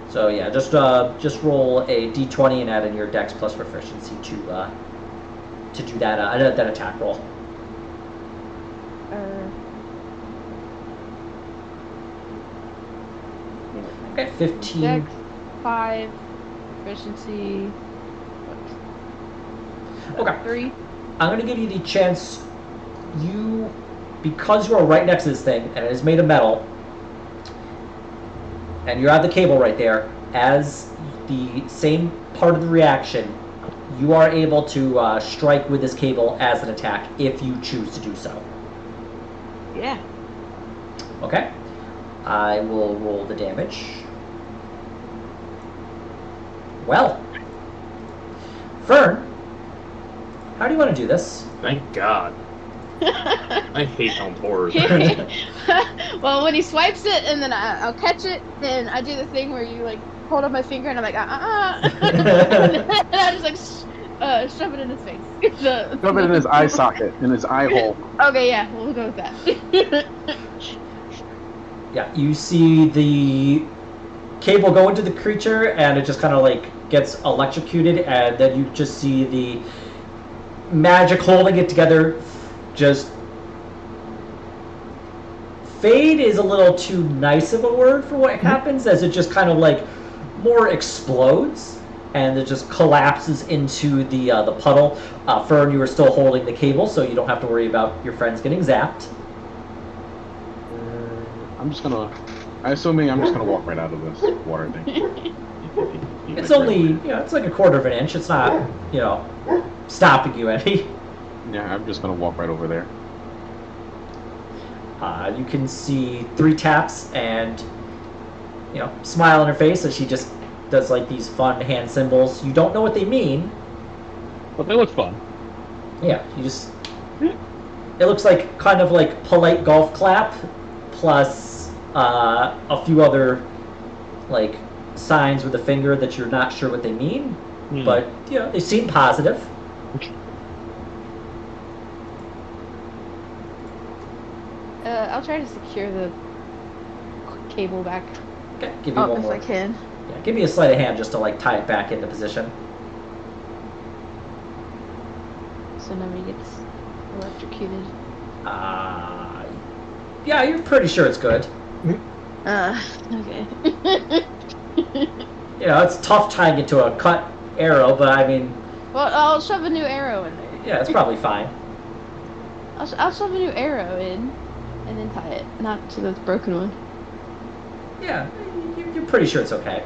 So yeah, just roll a d20 and add in your dex plus proficiency to do that attack roll. Okay, 15. Dex 5, efficiency. Okay. 3. I'm going to give you the chance. Because you are right next to this thing and it is made of metal, and you have the cable right there, as the same part of the reaction, you are able to strike with this cable as an attack if you choose to do so. Yeah. Okay. I will roll the damage. Well, Fern, how do you want to do this? Thank God. I hate home horrors. Well, when he swipes it and then I'll catch it, then I do the thing where you like hold up my finger and I'm like and I just like shove it in his face. Shove it in his eye socket, in his eye hole. Okay, yeah, we'll go with that. Yeah, you see the cable go into the creature and it just kind of like gets electrocuted, and then you just see the magic holding it together just fade is a little too nice of a word for what happens, as it just kind of like more explodes, and it just collapses into the puddle. Fern, you are still holding the cable, so you don't have to worry about your friends getting zapped. I'm just gonna walk right out of this water thing. It's only, it's like a quarter of an inch. It's not, stopping you any. Yeah, I'm just gonna walk right over there. You can see 3 taps and, smile on her face as she just does like these fun hand symbols. You don't know what they mean. But they look fun. Yeah, it looks like kind of like polite golf clap plus a few other like signs with a finger that you're not sure what they mean, but they seem positive. I'll try to secure the cable back Okay, give you one up if more. I can. Yeah, give me a sleight of hand just to like tie it back into position. So nobody gets electrocuted. Yeah, you're pretty sure it's good. Okay. It's tough tying it to a cut arrow, but I mean, Well, I'll shove a new arrow in there. yeah, it's probably fine. I'll shove a new arrow in, and then tie it, not to the broken one. Yeah, you're pretty sure it's okay.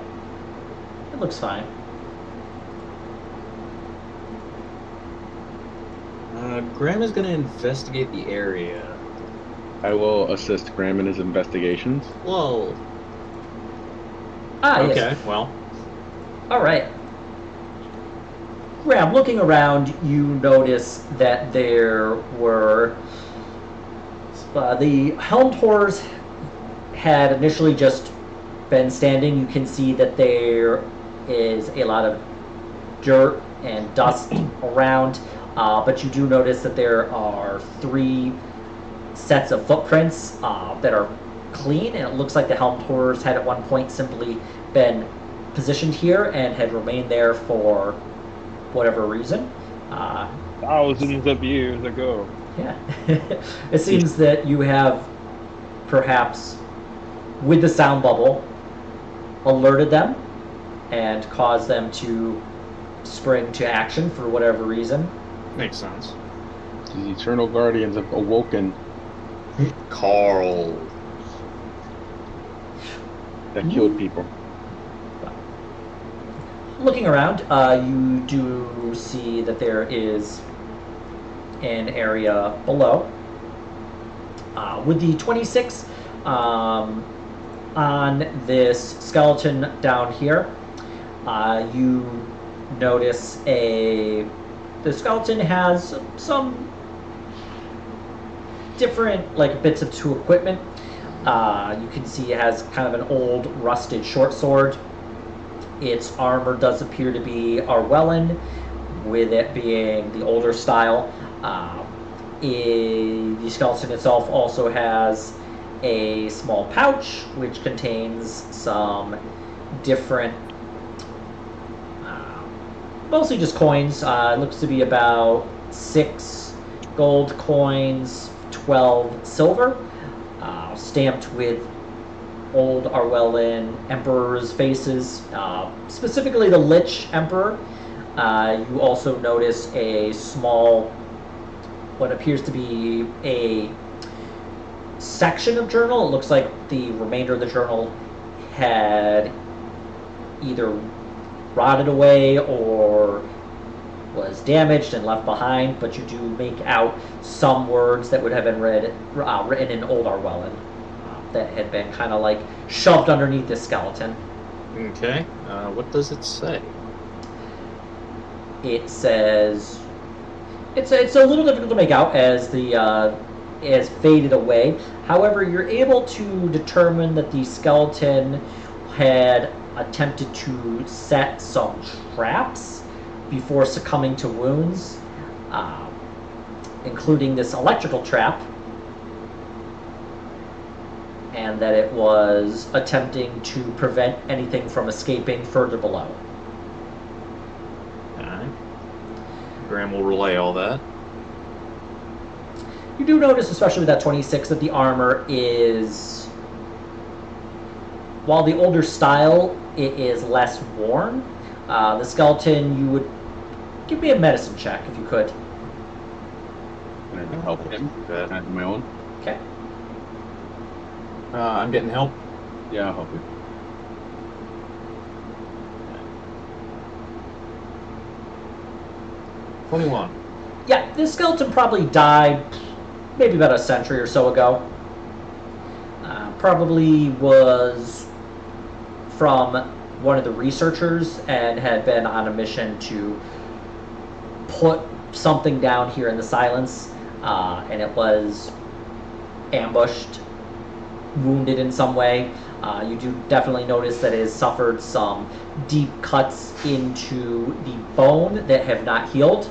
It looks fine. Graham is going to investigate the area. I will assist Graham in his investigations. Whoa. Ah, Okay, yes. well. All right. Graham, looking around, you notice that there were the helmed horrors had initially just been standing. You can see that there is a lot of dirt and dust around, but you do notice that there are 3 sets of footprints that are clean, and it looks like the helmed horrors had at one point simply been positioned here and had remained there for whatever reason. Thousands of years ago. Yeah. It seems that you have perhaps, with the sound bubble, alerted them and caused them to spring to action for whatever reason. Makes sense. The Eternal Guardians have awoken. Carl. That killed people. Looking around, you do see that there is an area below. With the 26 on this skeleton down here, you notice the skeleton has some different bits of tool equipment. You can see it has kind of an old rusted short sword. Its armor does appear to be Arwellan, with it being the older style. The skeleton itself also has a small pouch which contains some different, mostly just coins. It looks to be about 6 gold coins, 12 silver, stamped with old Arwellan emperors' faces, specifically the Lich Emperor. You also notice a small, what appears to be a section of journal. It looks like the remainder of the journal had either rotted away or was damaged and left behind, but you do make out some words that would have been written in Old Arwellan that had been kind of shoved underneath this skeleton. Okay. What does it say? It says it's a little difficult to make out as the has faded away. However, you're able to determine that the skeleton had attempted to set some traps before succumbing to wounds, including this electrical trap, and that it was attempting to prevent anything from escaping further below. Alright. Graham will relay all that. You do notice, especially with that 26, that the armor is, while the older style, it is less worn. The skeleton, you would give me a medicine check if you could. Can I help him? Can I do my own? Okay. I'm getting help. Yeah, I'll help you. $21. Yeah, this skeleton probably died maybe about a century or so ago. Probably was from one of the researchers and had been on a mission to put something down here in the silence, and it was ambushed, wounded in some way. You do definitely notice that it has suffered some deep cuts into the bone that have not healed,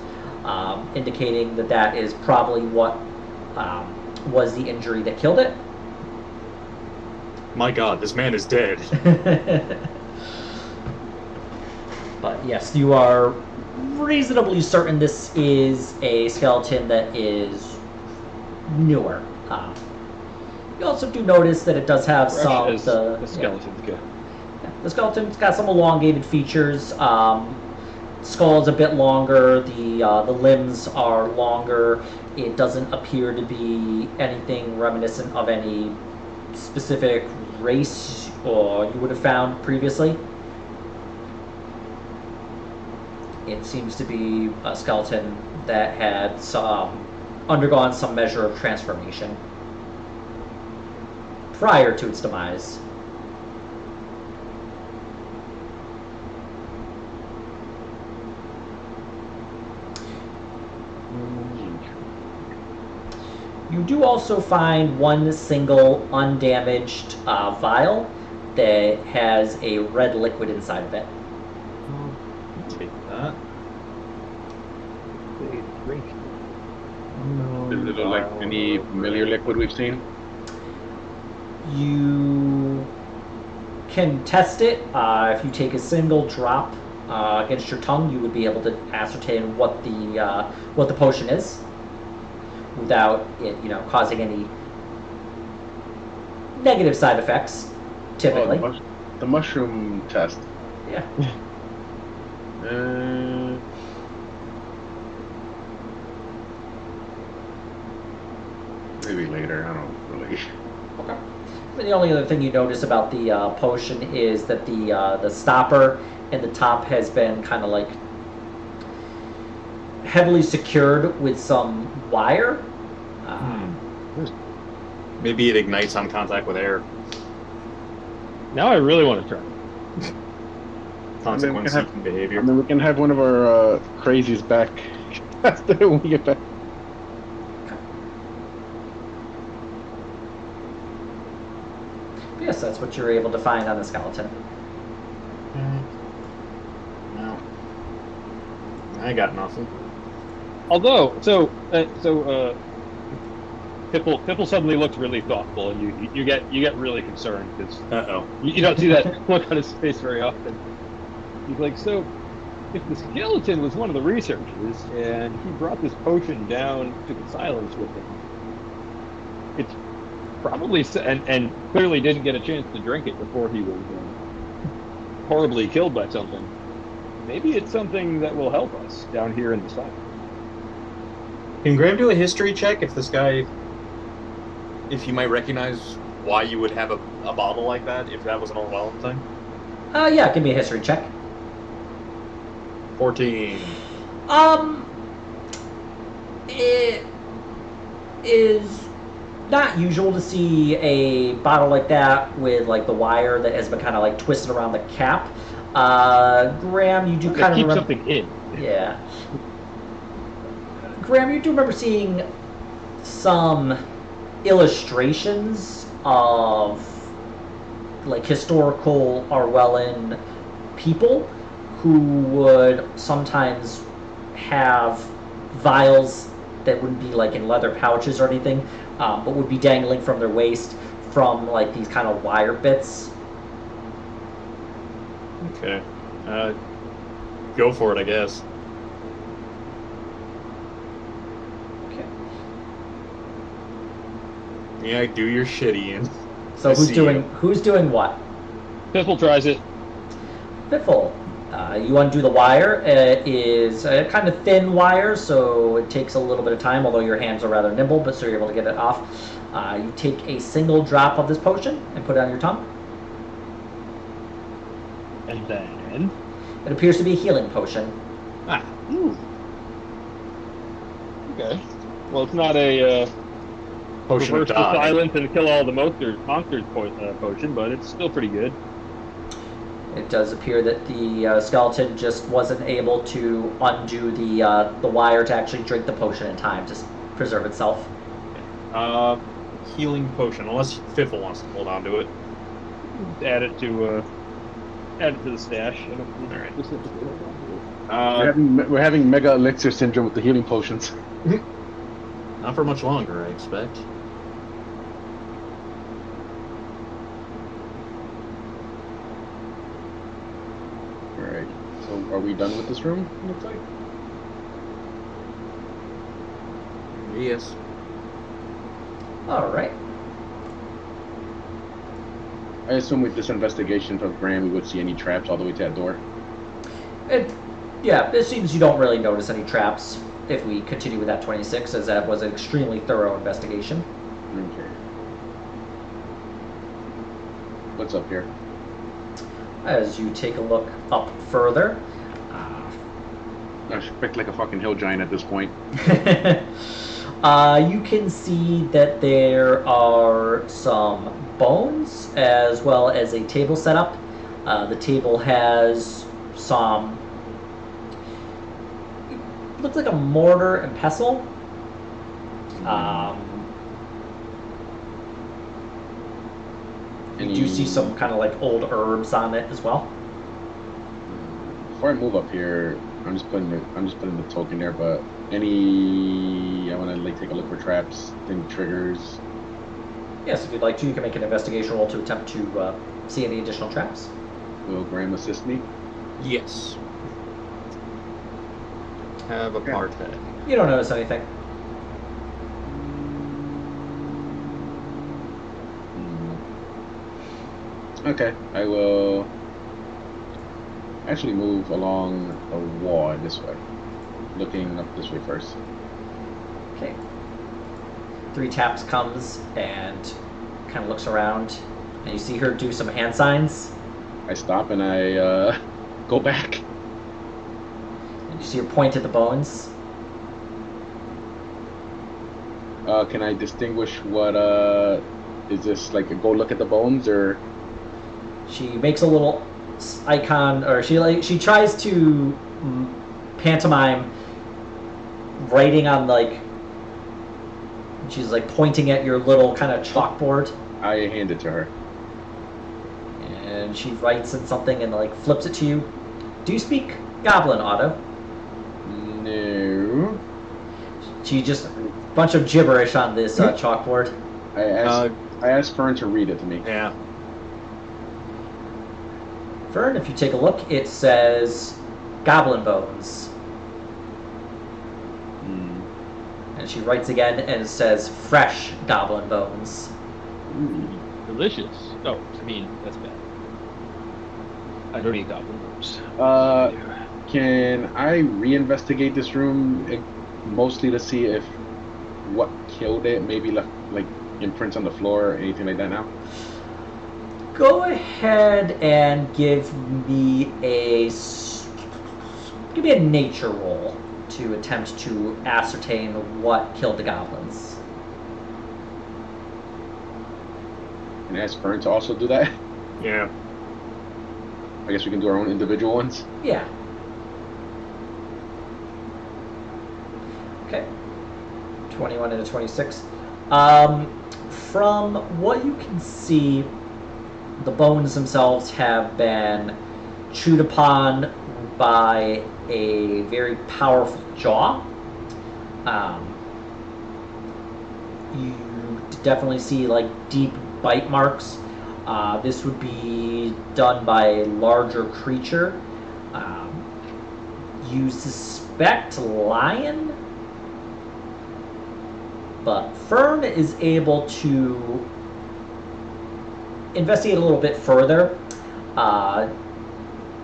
indicating that that is probably what was the injury that killed it. My God, this man is dead. But yes, you are reasonably certain this is a skeleton that is newer. You also do notice that it does have Fresh some as the skeleton's good. The skeleton's got some elongated features. Skull's a bit longer. The limbs are longer. It doesn't appear to be anything reminiscent of any specific race or you would have found previously. It seems to be a skeleton that had undergone some measure of transformation prior to its demise. You do also find one single undamaged vial that has a red liquid inside of it. Take that. Drink. Does it look like any familiar liquid we've seen? You can test it. If you take a single drop against your tongue, you would be able to ascertain what the potion is, without it, causing any negative side effects. Typically, the mushroom test. yeah. Maybe later. I don't really. Okay. The only other thing you notice about the potion is that the stopper in the top has been kind of like heavily secured with some wire. Maybe it ignites on contact with air. Now I really want to try. Consequence-seeking behavior. I mean, we can have one of our crazies back when we get back. Yes, that's what you're able to find on the skeleton. No. I got nothing. Although, Pipple suddenly looks really thoughtful, and you get really concerned because you don't see that look on his face very often. He's like, so if the skeleton was one of the researchers and he brought this potion down to the silence with him, it's probably and clearly didn't get a chance to drink it before he was horribly killed by something. Maybe it's something that will help us down here in the silence. Can Graham do a history check if you might recognize why you would have a bottle like that, if that was an Orwellian thing? Yeah, give me a history check. 14. It is not usual to see a bottle like that with like the wire that has been kind of like twisted around the cap. Graham, you do kind of keep remember something in. Yeah. Graham, you do remember seeing some illustrations of like historical Orwellian people who would sometimes have vials that wouldn't be like in leather pouches or anything, but would be dangling from their waist from like these kind of wire bits. Okay. Go for it, I guess. Okay. Yeah, do your shit, Ian. So who's doing what? Pipple tries it. Biffle, You undo the wire. It is a kind of thin wire, so it takes a little bit of time, although your hands are rather nimble, but so you're able to get it off. You take a single drop of this potion and put it on your tongue. And then. It appears to be a healing potion. Ah. Okay. Well, it's not a Potion of reverse the die. silence and kill all the monsters potion, but it's still pretty good. It does appear that the skeleton just wasn't able to undo the wire to actually drink the potion in time to preserve itself. Healing potion, unless Fiffle wants to hold on to it. Add it to the stash. All right. We're having mega elixir syndrome with the healing potions. Not for much longer, I expect. Alright, so are we done with this room, looks like? Yes. All right. I assume with this investigation of Graham, we would see any traps all the way to that door. It seems you don't really notice any traps if we continue with that 26, as that was an extremely thorough investigation. Okay. What's up here? As you take a look up further, I expect like a fucking hill giant at this point. you can see that there are some bones as well as a table set up. The table has some, looks like a mortar and pestle. You do see some kind of like old herbs on it as well. Before I move up here, I'm just putting the token there. But I want to like take a look for traps, any triggers. Yes, if you'd like to, you can make an investigation roll to attempt to see any additional traps. Will Graham assist me? Yes. Have a party. You don't notice anything. Okay, I will actually move along a wall this way, looking up this way first. Okay. 3 taps comes and kind of looks around, and you see her do some hand signs. I stop and I go back. And you see her point at the bones. Can I distinguish what is this like a go look at the bones or? She makes a little icon, or she tries to pantomime writing on like. She's like pointing at your little kind of chalkboard. I hand it to her. And she writes in something and like flips it to you. Do you speak Goblin, Otto? No. She just bunch of gibberish on this chalkboard. I asked Fern to read it to me. Yeah. Fern, if you take a look, it says Goblin Bones. And she writes again and it says fresh Goblin Bones. Delicious. Oh, I mean, that's bad. I don't eat goblin bones. Can I reinvestigate this room mostly to see if what killed it maybe left like imprints on the floor or anything like that now? Go ahead and give me a nature roll to attempt to ascertain what killed the goblins. And ask Fern to also do that? Yeah. I guess we can do our own individual ones. Yeah. Okay. 21 and a 26. From what you can see, the bones themselves have been chewed upon by a very powerful jaw. You definitely see like deep bite marks. This would be done by a larger creature. You suspect lion, but Fern is able to investigate a little bit further.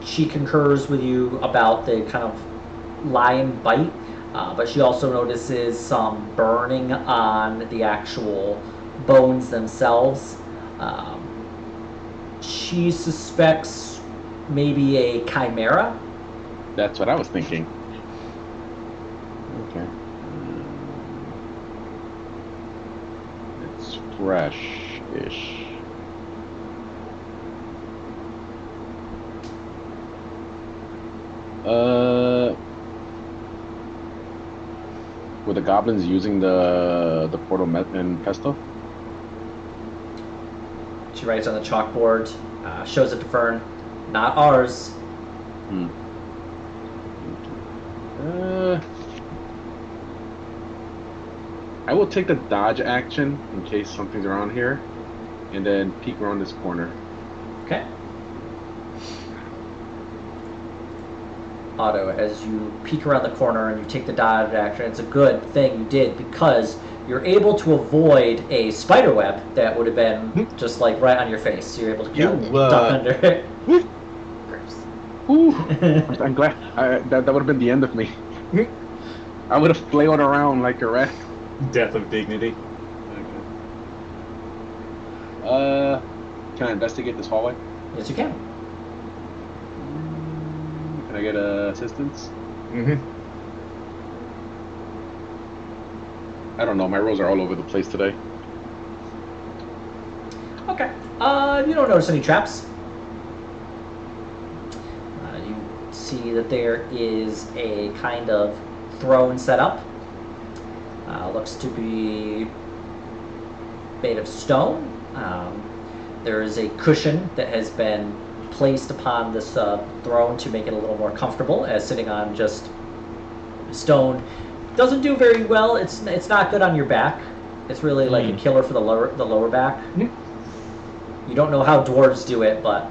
she concurs with you about the kind of lion bite, but she also notices some burning on the actual bones themselves. She suspects maybe a chimera. That's what I was thinking. Okay. It's fresh-ish. Were the goblins using the portal and pesto? She writes on the chalkboard, shows it to Fern. Not ours. I will take the dodge action in case something's around here, and then peek around this corner. Okay. Otto, as you peek around the corner and you take the dodge action, it's a good thing you did because you're able to avoid a spider web that would have been just like right on your face. So you're able to kind of duck under it. Gross. Ooh, I'm glad that would have been the end of me. I would have flailed around like a rat. Death of dignity. Okay. Can I investigate this hallway? Yes, you can. Can I get assistance? Mm-hmm. I don't know. My rolls are all over the place today. Okay. You don't notice any traps. You see that there is a kind of throne set up. Looks to be made of stone. There is a cushion that has been placed upon this throne to make it a little more comfortable, as sitting on just stone doesn't do very well. It's not good on your back. It's really like a killer for the lower back. You don't know how dwarves do it, but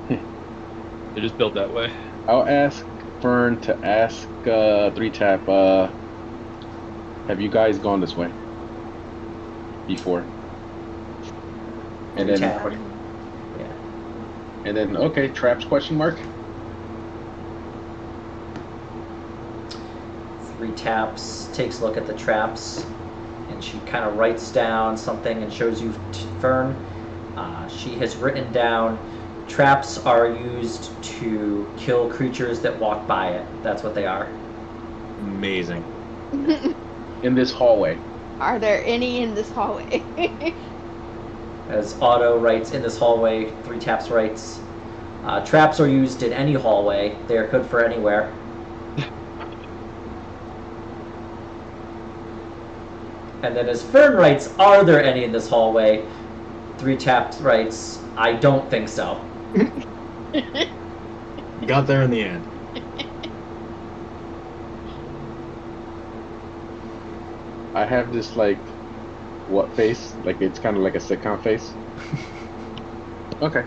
They're just built that way. I'll ask Fern to ask 3-Tap. Have you guys gone this way before? And then, Tap. and then, okay, traps? Question mark. 3-Taps, takes a look at the traps, and she kind of writes down something and shows you Fern. She has written down, traps are used to kill creatures that walk by it. That's what they are. Amazing. In this hallway. Are there any in this hallway? As Otto writes, in this hallway, 3-Taps writes, traps are used in any hallway. They are good for anywhere. And then as Fern writes, are there any in this hallway? 3-Taps writes, I don't think so. Got there in the end. I have this like, what face? Like it's kind of like a sitcom face. Okay.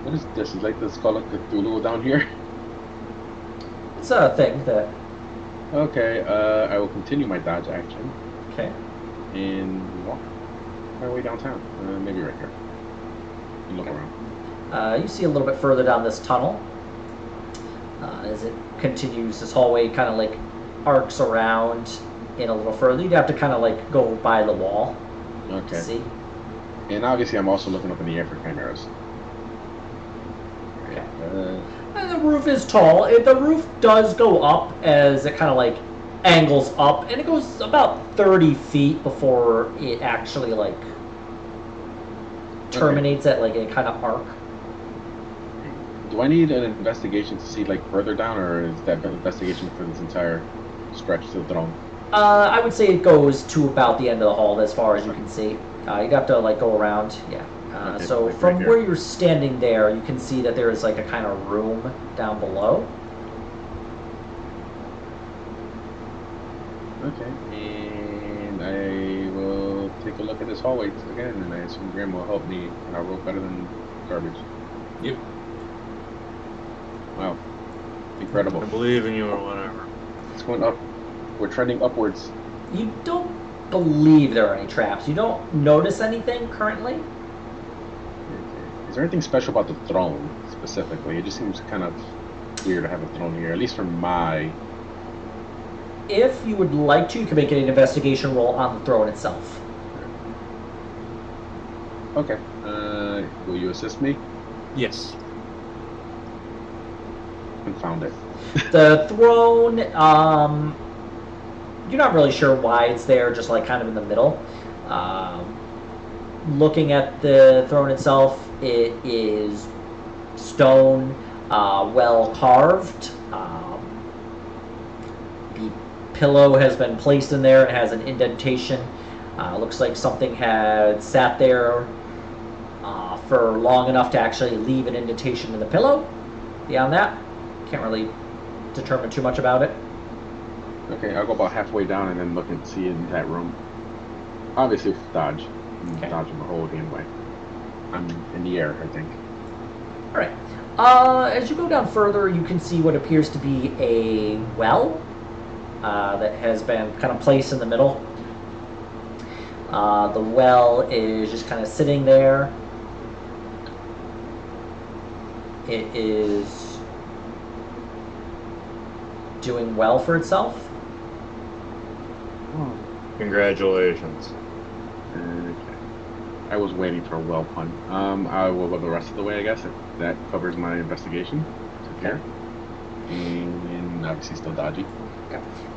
What is this? Is like the Skull of Cthulhu down here? It's a thing that... Okay. I will continue my dodge action Okay. and walk my way downtown. Maybe right here. And look around. You see a little bit further down this tunnel. As it continues, this hallway kind of like arcs around in a little further. You'd have to kind of like go by the wall to Okay. see. And obviously, I'm also looking up in the air for chimeras. Okay. Uh, And the roof is tall. The roof does go up as it kind of like angles up, and it goes about 30 feet before it actually like terminates at like a kind of arc. do I need an investigation to see like further down, or is that an investigation for this entire stretch to the throne? I would say it goes to about the end of the hall as far as you can see. You'd have to like go around, yeah. Okay, So like from right here. where you're standing there, you can see that there is like a kind of room down below. Okay. And I will take a look at this hallway again, and I assume Graham will help me, and I'll roll better than garbage. Yep. Wow. Incredible. I believe in you or whatever. It's going up. We're trending upwards. You don't believe there are any traps. You don't notice anything currently. Okay. Is there anything special about the throne specifically? It just seems kind of weird to have a throne here, at least from my. If you would like to, you can make an investigation roll on the throne itself. Okay. Will you assist me? Yes. Confound it. The throne, you're not really sure why it's there, just like kind of in the middle. Looking at the throne itself, it is stone, well carved. The pillow has been placed in there. It has an indentation. Looks like something had sat there for long enough to actually leave an indentation in the pillow. Beyond that, can't really determine too much about it. Okay, I'll go about halfway down and then look and see in that room. Obviously, with dodge. I'm Okay. dodging the whole damn way. I'm in the air, I think. All right. As you go down further, you can see what appears to be a well that has been kind of placed in the middle. The well is just kind of sitting there. It is doing well for itself. Congratulations. Okay. I was waiting for a well pun. I will go the rest of the way, I guess, if that covers my investigation. Here. And obviously still dodgy.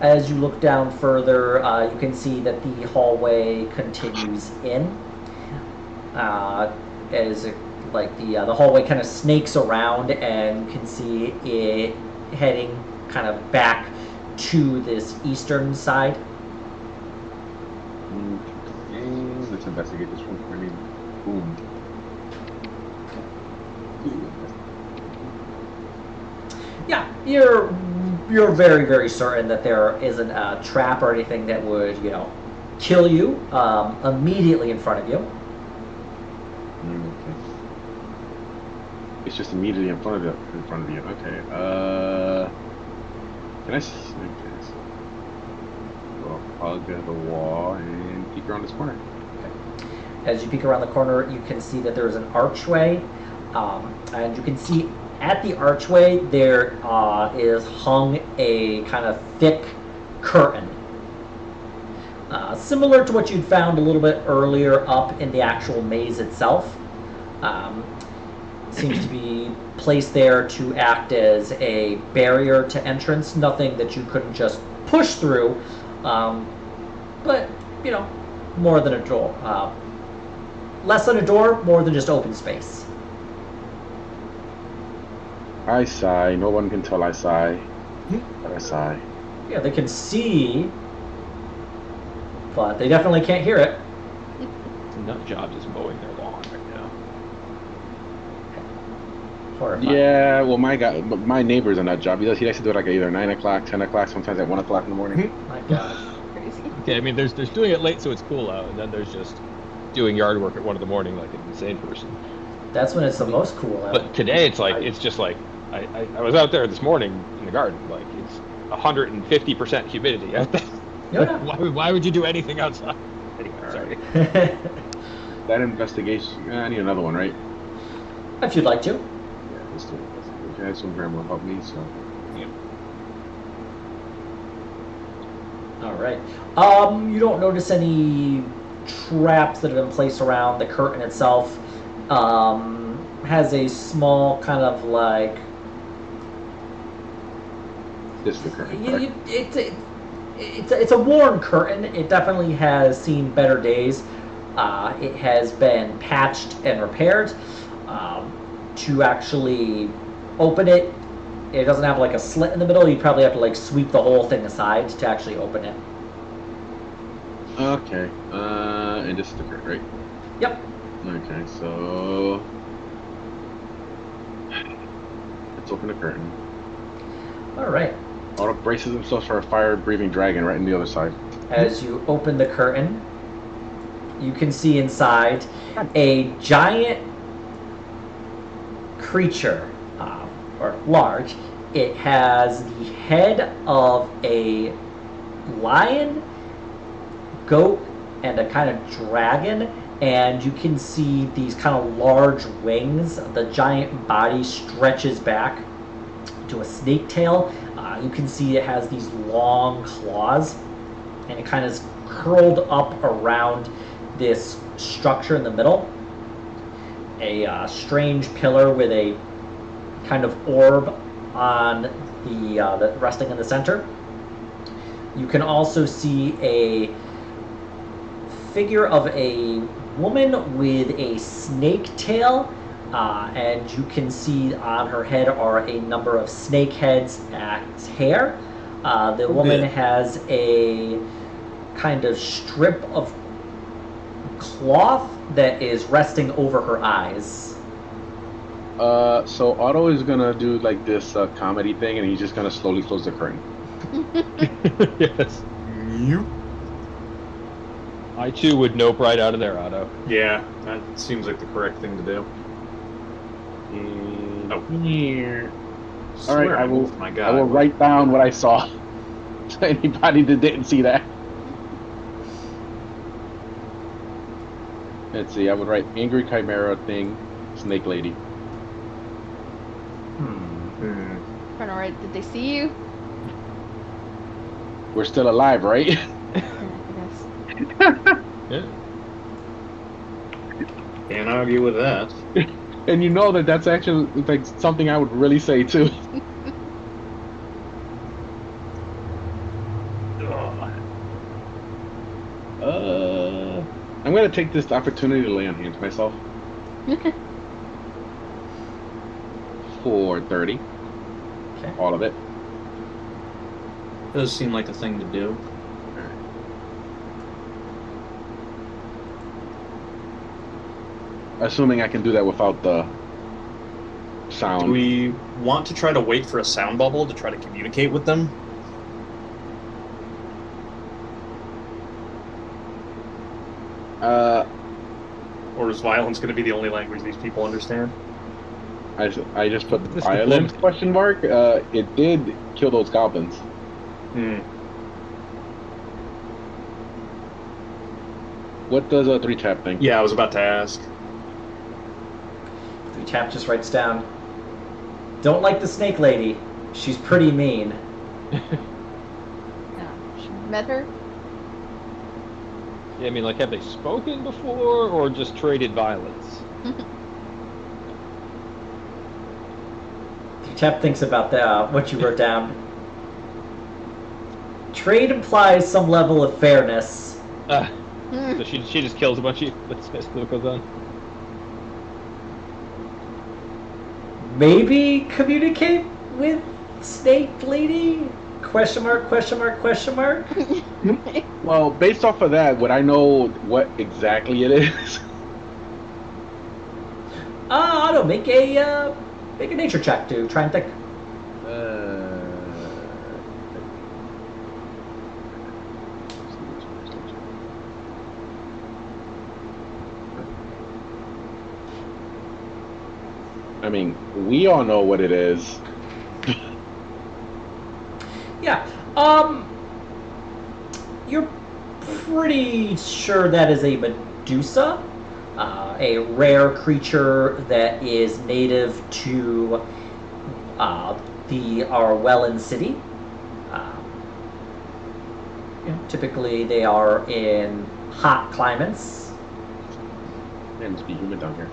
As you look down further, you can see that the hallway continues in. As like the hallway kind of snakes around, and you can see it heading kind of back to this eastern side. Okay, let's investigate this one for me. Boom. Yeah, you're very, very certain that there isn't a trap or anything that would, kill you immediately in front of you. Okay. It's just immediately in front of you. Okay. Can I? Okay. So I'll hug the wall and peek around this corner. As you peek around the corner, you can see that there is an archway, and you can see at the archway there is hung a kind of thick curtain, similar to what you'd found a little bit earlier up in the actual maze itself. Seems to be placed there to act as a barrier to entrance. Nothing that you couldn't just push through, but more than a door. Less than a door, more than just open space. I sigh. No one can tell I sigh. But I sigh. Yeah, they can see, but they definitely can't hear it. Nut Jobs is mowing their lawn right now. Horrifying. Yeah, well, my neighbor's a nut job. He likes to do it like either 9 o'clock, 10 o'clock, sometimes at 1 o'clock in the morning. My God. Crazy. Okay, I mean, there's doing it late so it's cool out, and then there's just doing yard work at 1 in the like an insane person. That's when it's the most cool out. But today it's just like I was out there this morning in the garden, like it's 150% humidity out there. Yeah. Why would you do anything outside? Anyway, sorry. That investigation. I need another one, right? If you'd like to. Yeah, let's do it. I had some grandma help me, so. Yeah. All right. You don't notice any traps that have been placed around the curtain itself. Has a small kind of like. This is the curtain, correct? It's a worn curtain. It definitely has seen better days. It has been patched and repaired. To actually open it, it doesn't have like a slit in the middle. You'd probably have to like sweep the whole thing aside to actually open it. Okay. And this is the curtain, right? Yep. Okay, so. Let's open the curtain. All right. Otto braces himself for a fire-breathing dragon right on the other side. As you open the curtain, you can see inside a giant creature, or large. It has the head of a lion, goat, and a kind of dragon, and you can see these kind of large wings. The giant body stretches back to a snake tail. You can see it has these long claws, and it kind of is curled up around this structure in the middle. A strange pillar with a kind of orb on the resting in the center. You can also see a figure of a woman with a snake tail, and you can see on her head are a number of snake heads as hair. The woman has a kind of strip of cloth that is resting over her eyes. So Otto is gonna do like this comedy thing, and he's just gonna slowly close the curtain. Yes. You? I too would nope right out of there, Otto. Yeah, that seems like the correct thing to do. And Oh. here. All right, I will- My I God. will write down what I saw. To anybody that didn't see that. Let's see. I would write angry chimera thing, snake lady. Hmm. Trying to write, did they see you? We're still alive, right? Yeah, I guess. Yeah. Can't argue with that. And you know that that's actually like something I would really say too. I'm gonna take this opportunity to lay on hands myself. 430. Okay. All of it. Does seem like a thing to do. Assuming I can do that without the Do sound. we want to try to wait for a sound bubble to try to communicate with them? Or is violence going to be the only language these people understand? I just put This violence diplomacy. question mark. It did kill those goblins. Hmm. What does a 3-tap thing? Yeah, I was about to ask. 3-tap just writes down, don't like the snake lady. She's pretty mean. Yeah. Met her? Yeah, I mean, like, have they spoken before or just traded violence? 3-tap thinks about what you wrote down. Trade implies some level of fairness. So she just kills a bunch of you. That's basically what goes on. Maybe communicate with snake lady? Question mark, question mark, question mark? Well, based off of that, would I know what exactly it is? Otto, make a nature check to try and think. I mean, we all know what it is. Yeah. You're pretty sure that is a Medusa, a rare creature that is native to the Arwellan city. Typically, they are in hot climates. Man, it's be humid down here.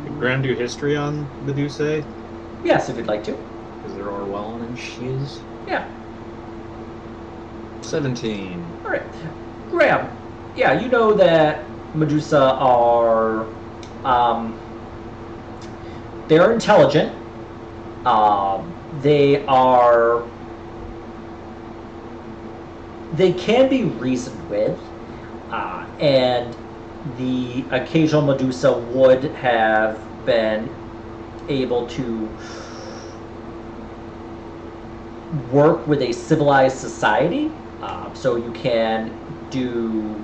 Could Graham do history on Medusa? Yes, if you'd like to. Because there are well and she is Yeah. 17. All right, Graham. Yeah, you know that Medusa are they're intelligent. They can be reasoned with, and the occasional Medusa would have been able to work with a civilized society, so you can do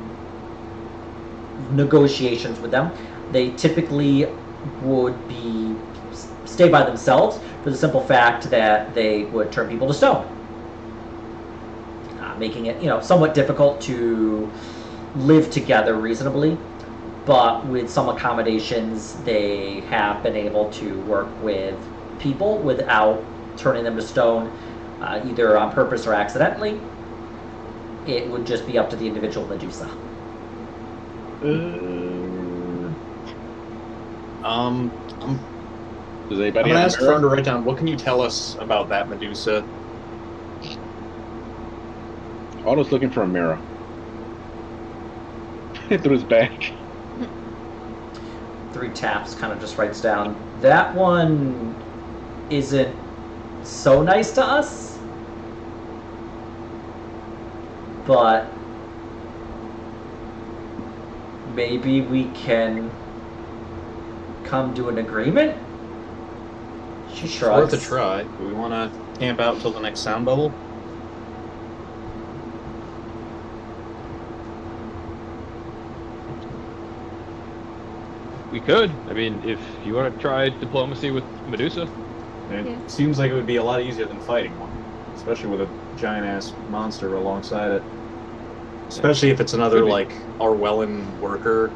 negotiations with them. They typically would stay by themselves for the simple fact that they would turn people to stone, making it somewhat difficult to live together reasonably. But with some accommodations, they have been able to work with people without turning them to stone, either on purpose or accidentally. It would just be up to the individual Medusa. Does I'm anybody gonna have ask a mirror? Fern to write down. What can you tell us about that Medusa? Otto's looking for a mirror. Through his bag. 3 taps, kind of just writes down, that one isn't so nice to us, but maybe we can come to an agreement? She It's shrugs. worth a try. Do we want to camp out until the next sound bubble? We could. I mean, if you want to try diplomacy with Medusa. It Yeah. seems like it would be a lot easier than fighting one, especially with a giant-ass monster alongside it. Especially if it's another, Could be. like, Orwellan worker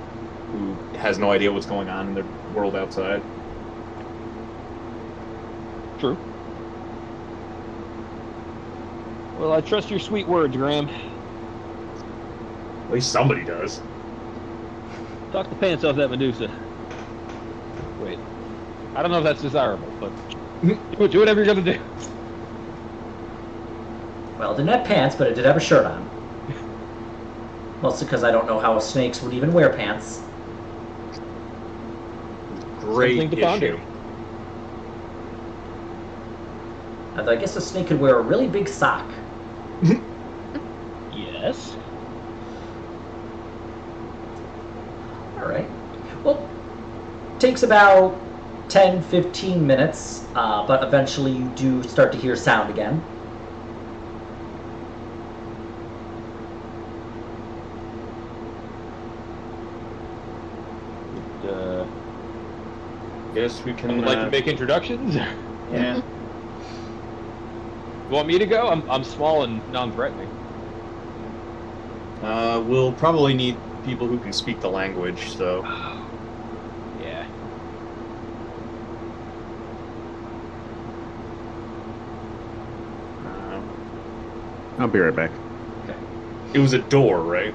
who has no idea what's going on in the world outside. True. Well, I trust your sweet words, Graham. At least somebody does. Talk the pants off that Medusa. Wait. I don't know if that's desirable, but do whatever you're gonna do. Well, it didn't have pants, but it did have a shirt on. Mostly because I don't know how snakes would even wear pants. Great Something to ponder. issue. Although I guess a snake could wear a really big sock. Yes. Alright. Well, takes about 10-15 minutes, but eventually you do start to hear sound again. Guess we can. Someone like to make introductions? Yeah. You want me to go? I'm small and non-threatening. We'll probably need people who can speak the language, so. Yeah. I'll be right back. It was a door, right?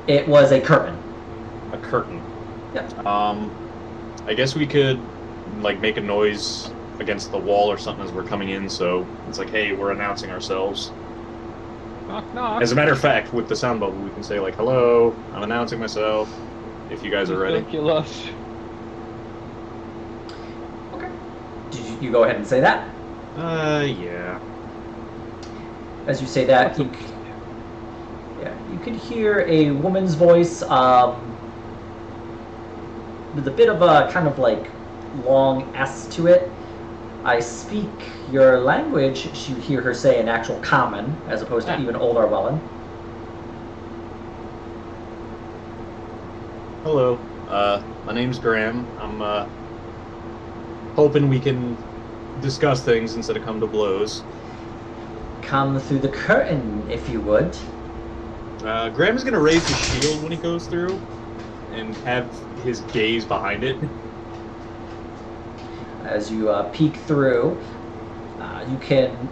It was a curtain. A curtain. Yep. I guess we could, like, make a noise against the wall or something as we're coming in, so it's like, hey, we're announcing ourselves. Knock, knock. As a matter of fact, with the sound bubble, we can say, like, hello, I'm announcing myself, if you guys are ready. Don't kill us. Okay. Did you go ahead and say that? Yeah. As you say that, you can hear a woman's voice with a bit of a kind of like long S to it. I speak your language, you hear her say in actual common, as opposed to even Old Orwellan. Hello, my name's Graham. I'm, hoping we can discuss things instead of come to blows. Come through the curtain, if you would. Graham's gonna raise his shield when he goes through, and have his gaze behind it. As you peek through, you can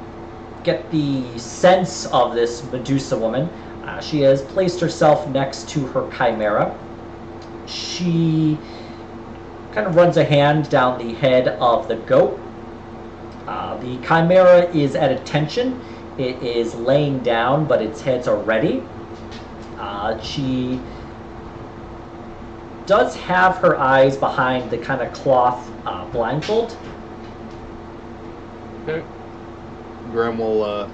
get the sense of this Medusa woman. She has placed herself next to her chimera. She kind of runs a hand down the head of the goat. The chimera is at attention. It is laying down, but its heads are ready. She does have her eyes behind the kind of cloth blindfold. Okay. Graham will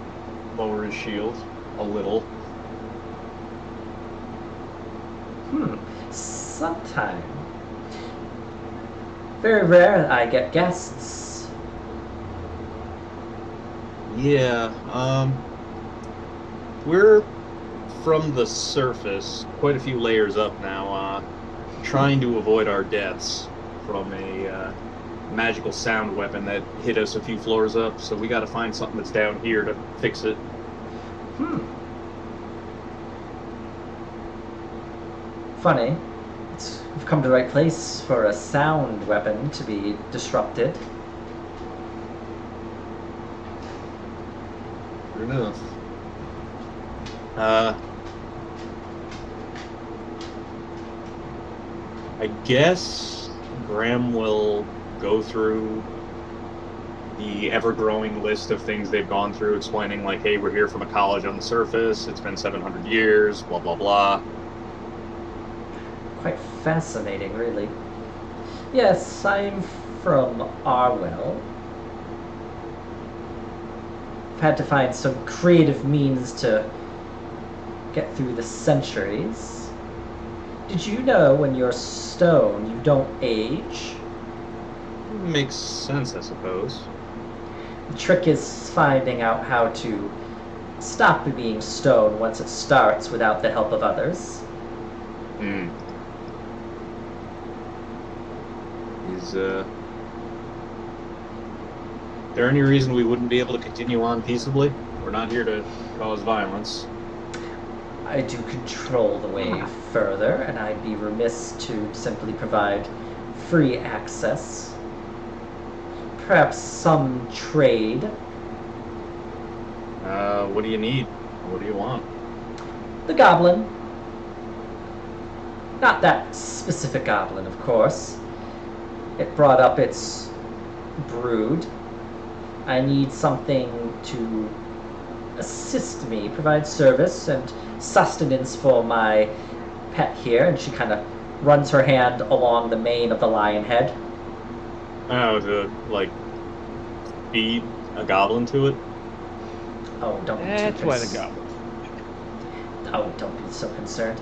lower his shield a little. Sometime. Very rare that I get guests. Yeah, we're from the surface, quite a few layers up now. trying to avoid our deaths from a magical sound weapon that hit us a few floors up. So we got to find something that's down here to fix it. Funny. We've come to the right place for a sound weapon to be disrupted. Fair enough. I guess Graham will go through the ever-growing list of things they've gone through, explaining like, hey, we're here from a college on the surface, it's been 700 years, blah, blah, blah. Quite fascinating, really. Yes, I'm from Arwell. I've had to find some creative means to get through the centuries. Did you know when you're stone, you don't age? Makes sense, I suppose. The trick is finding out how to stop being stone once it starts without the help of others. Is there any reason we wouldn't be able to continue on peaceably? We're not here to cause violence. I do control the way further, and I'd be remiss to simply provide free access. Perhaps some trade. What do you need? What do you want? The goblin. Not that specific goblin, of course. It brought up its brood. I need something to assist me, provide service and sustenance for my pet here, and she kind of runs her hand along the mane of the lion head. Oh, to, like, feed a goblin to it? Oh, don't be That's too why the goblin. Oh, don't be so concerned.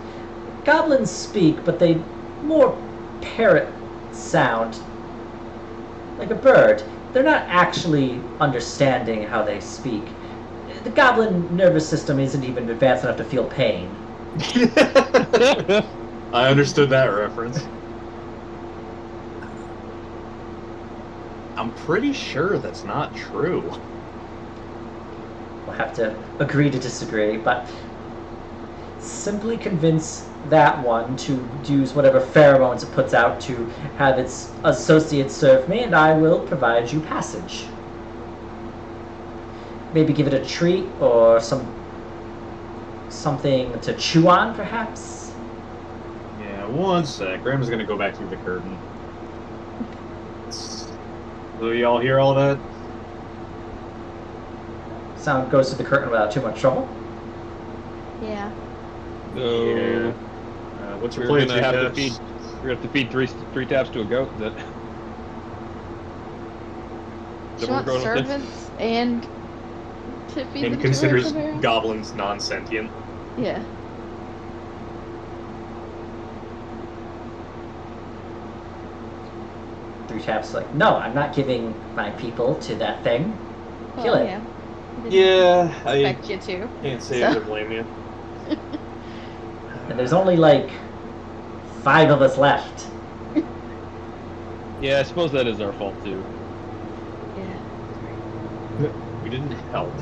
Goblins speak, but they more parrot sound like a bird. They're not actually understanding how they speak. The goblin nervous system isn't even advanced enough to feel pain. I understood that reference. I'm pretty sure that's not true. We'll have to agree to disagree, but simply convince that one to use whatever pheromones it puts out to have its associates serve me, and I will provide you passage. Maybe give it a treat or something to chew on, perhaps? Yeah, one sec. Graham's gonna go back through the curtain. So y'all hear all that? Sound goes through the curtain without too much trouble. Yeah. So Yeah. What's your we're plan, gonna have to Jacobs? feed. We're gonna have to feed three taps to a goat. That. She we're wants going with this? servants and to feed them And to considers her somewhere. goblins non-sentient. Yeah. Three taps like, no, I'm not giving my people to that thing. Kill Well, it. yeah. Didn't Yeah, I expect you to. can't say So- I could blame you. And there's only like 5 of us left. Yeah, I suppose that is our fault too. Yeah. We didn't help.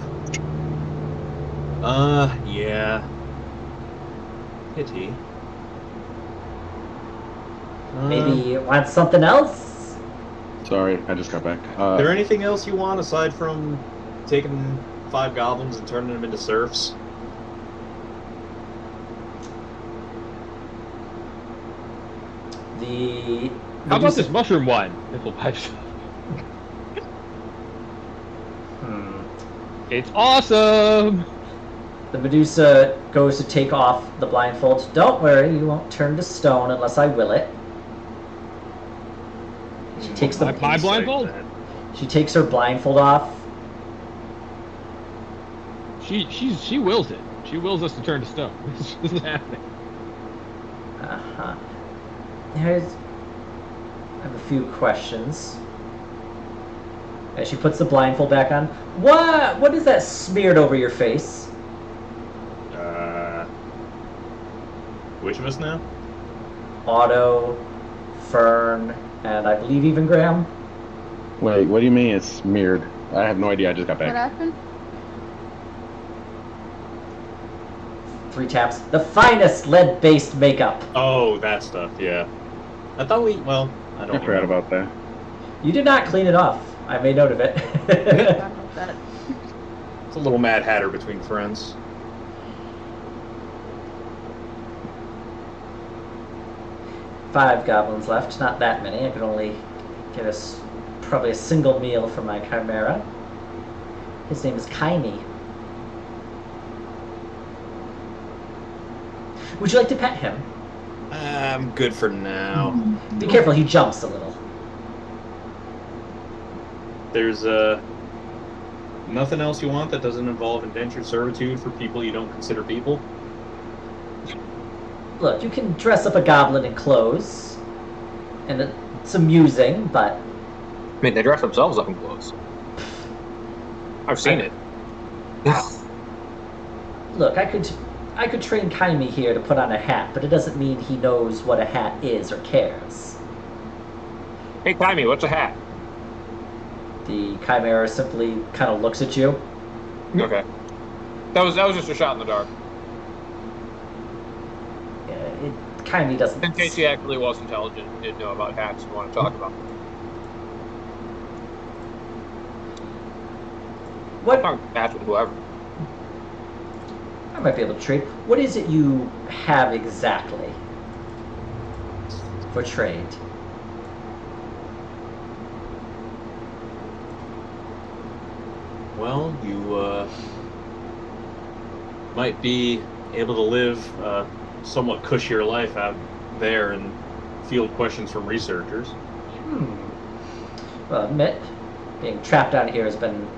Yeah. Pity. Maybe you want something else? Sorry, I just got back. Is there anything else you want aside from taking 5 goblins and turning them into serfs? How about this mushroom wine? Nipple pipes. It's awesome. The Medusa goes to take off the blindfold. Don't worry, you won't turn to stone unless I will it. She takes the My blindfold? She takes her blindfold off. She wills it. She wills us to turn to stone. This is happening. Uh-huh. I have a few questions. As she puts the blindfold back on. What is that smeared over your face? Which of us now? Otto, Fern, and I believe even Graham. Wait, what do you mean it's mirrored? I have no idea. I just got What back. happened? 3 taps. The finest lead-based makeup. Oh, that stuff. Yeah. I thought we. Well, I don't I forgot remember. about that. You did not clean it off. I made note of it. Forgot about that. It's a little Mad Hatter between friends. Five goblins left. Not that many. I could only get us probably a single meal from my chimera. His name is Kaimi. Would you like to pet him? I'm good for now. Be careful, he jumps a little. There's nothing else you want that doesn't involve indentured servitude for people you don't consider people? Look, you can dress up a goblin in clothes, and it's amusing, but I mean, they dress themselves up in clothes. I've seen it. look, I could train Kaimi here to put on a hat, but it doesn't mean he knows what a hat is or cares. Hey, Kaimi, what's a hat? The chimera simply kind of looks at you. Okay. That was just a shot in the dark. Kaimi doesn't. In case he actually was intelligent and did know about hats and want to talk about them. What? Talk hats with whoever. I might be able to trade. What is it you have exactly for trade? Well, you might be able to live a somewhat cushier life out there and field questions from researchers. Well, admit, being trapped down here has been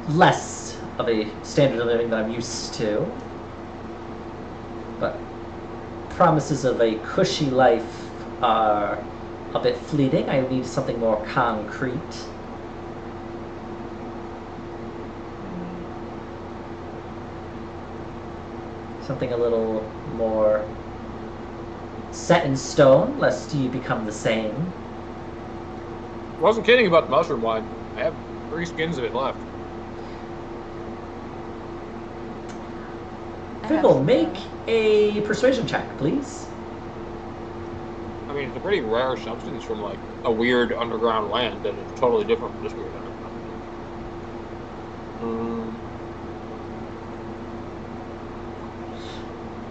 less of a standard of living than I'm used to. But promises of a cushy life are a bit fleeting. I need something more concrete. Something a little more set in stone, lest you become the same. I wasn't kidding about the mushroom wine. I have 3 skins of it left. Fibble, make a persuasion check, please. I mean, it's a pretty rare substance from, like, a weird underground land that is totally different from this weird underground land.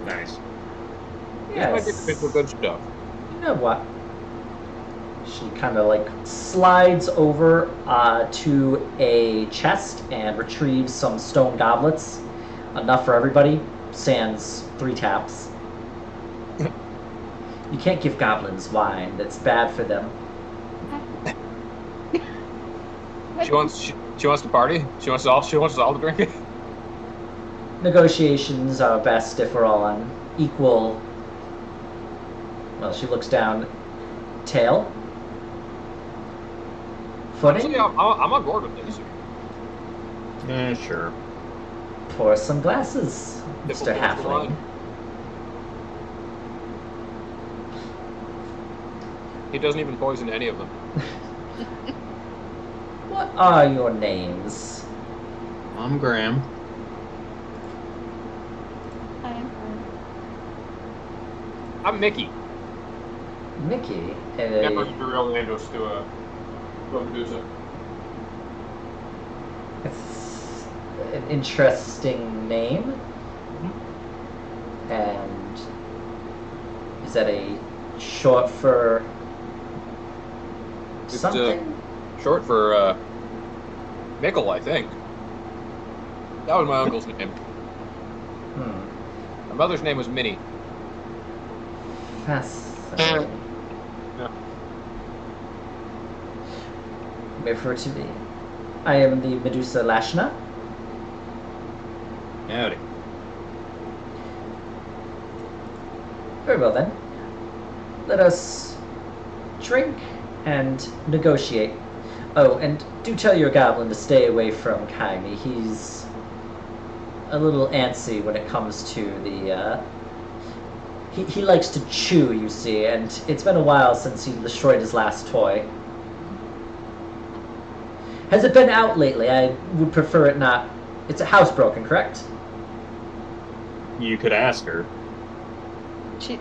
Nice. This might be the good stuff. You know what? She kind of like slides over to a chest and retrieves some stone goblets. Enough for everybody. Sans 3 taps. You can't give goblins wine. That's bad for them. She wants to party. She wants us all to drink it. Negotiations are best if we're all on equal. Well, she looks down. Tail. Footing. Actually, I'm on board with this. Sure. Pour some glasses, Mr. Halfling. He doesn't even poison any of them. What are your names? I'm Graham. I'm Mickey. Mickey. Never used a real name to a producer. It's an interesting name. And is that a short for It's, something? Short for Mickle, I think. That was my uncle's name. My mother's name was Minnie. Fascinating. Yeah. Refer to me. I am the Medusa Lashna. Howdy. Very well then. Let us drink and negotiate. Oh, and do tell your goblin to stay away from Kaimi. He's a little antsy when it comes to the he likes to chew, you see, and it's been a while since he destroyed his last toy. Has it been out lately? I would prefer it not. It's a housebroken, correct? You could ask her. She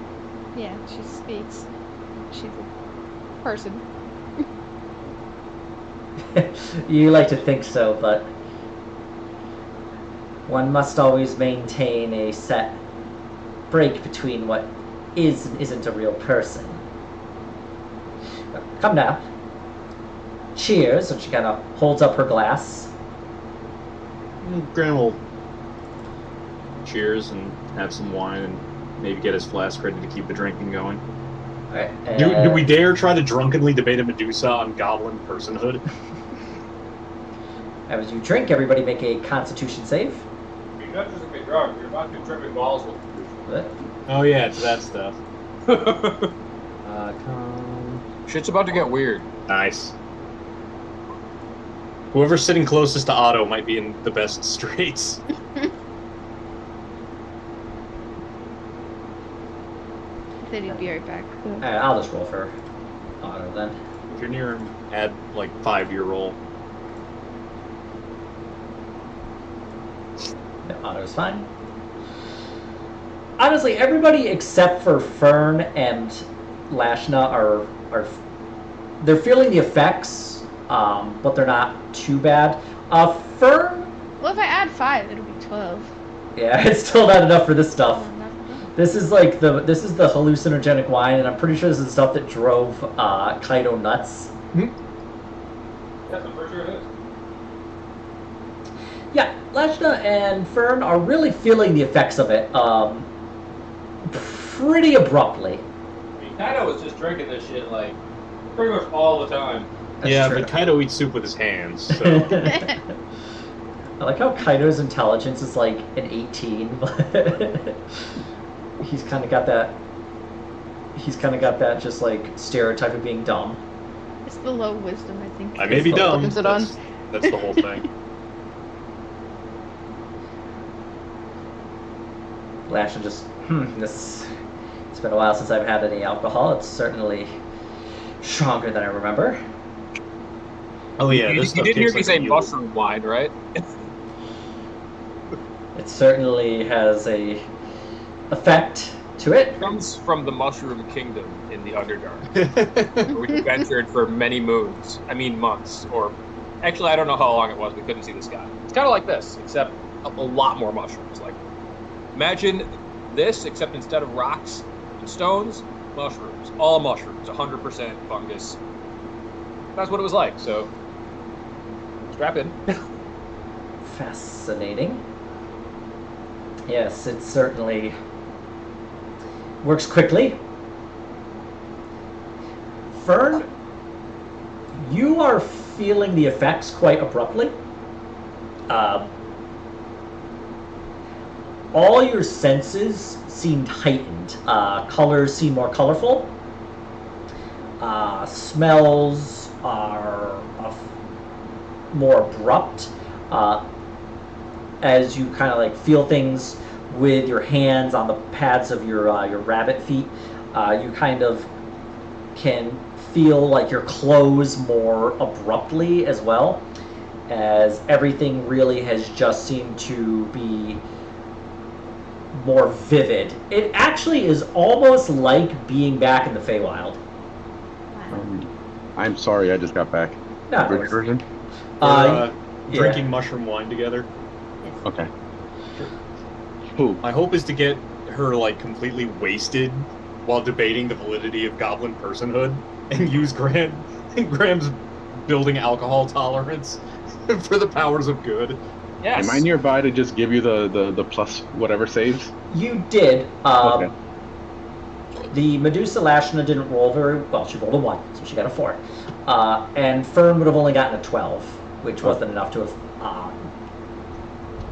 speaks. She's a person. You like to think so, but one must always maintain a set break between what is and isn't a real person. Come now. Cheers, and she kind of holds up her glass. Graham will cheers and have some wine and maybe get his flask ready to keep the drinking going. All right, Do we dare try to drunkenly debate a Medusa on goblin personhood? As you drink, everybody make a Constitution save. You're not just gonna be drunk. You're about to be tripping balls with What? Oh yeah, it's that stuff. Shit's about to get weird. Nice. Whoever's sitting closest to Otto might be in the best straits. Said he'd be right back. So. All right, I'll just roll for Otto then. If you're near him, add like 5 to your roll. No, Otto's fine. Honestly, everybody except for Fern and Lashna are they're feeling the effects, but they're not too bad. Fern, Well, if I add 5, it'll be 12. yeah, it's still not enough for this stuff. Oh, not enough. This is like the hallucinogenic wine, and I'm pretty sure this is the stuff that drove Kaido nuts. Yes, I'm pretty sure it is. Yeah, Lashna and Fern are really feeling the effects of it pretty abruptly. I mean, Kaido was just drinking this shit like pretty much all the time. That's yeah, true. but Kaido eats soup with his hands, so... I like how Kaido's intelligence is like an 18, but he's kind of got that. He's kind of got that just like stereotype of being dumb. It's the low wisdom, I think. I may be That's what dumb. turns it on. That's the whole thing. Lashna just, this. It's been a while since I've had any alcohol. It's certainly stronger than I remember. Oh yeah, you this stuff did hear tastes me like say eel. mushroom wine, right? It certainly has a effect to it. It comes from the Mushroom Kingdom in the Underdark, where we ventured for many moons. I mean months, or actually I don't know how long it was. We couldn't see the sky. It's kind of like this, except a lot more mushrooms. Like imagine this, except instead of rocks and stones, mushrooms. All mushrooms, 100% fungus. That's what it was like. So strap in. Fascinating. Yes, it certainly works quickly. Fern, you are feeling the effects quite abruptly. All your senses seemed heightened. Colors seem more colorful. Smells are more abrupt. As you kind of like feel things with your hands on the pads of your rabbit feet, you kind of can feel like your clothes more abruptly as well, as everything really has just seemed to be more vivid. It actually is almost like being back in the Feywild. I'm sorry, I just got back. No, Bridge version? We're, yeah. drinking mushroom wine together. Okay. Who? My hope is to get her like completely wasted while debating the validity of goblin personhood and use Graham's building alcohol tolerance for the powers of good. Yes. Am I nearby to just give you the plus whatever saves? You did. Okay. The Medusa Lashna didn't roll very well. She rolled a 1, so she got a 4. And Fern would have only gotten a 12, which wasn't enough to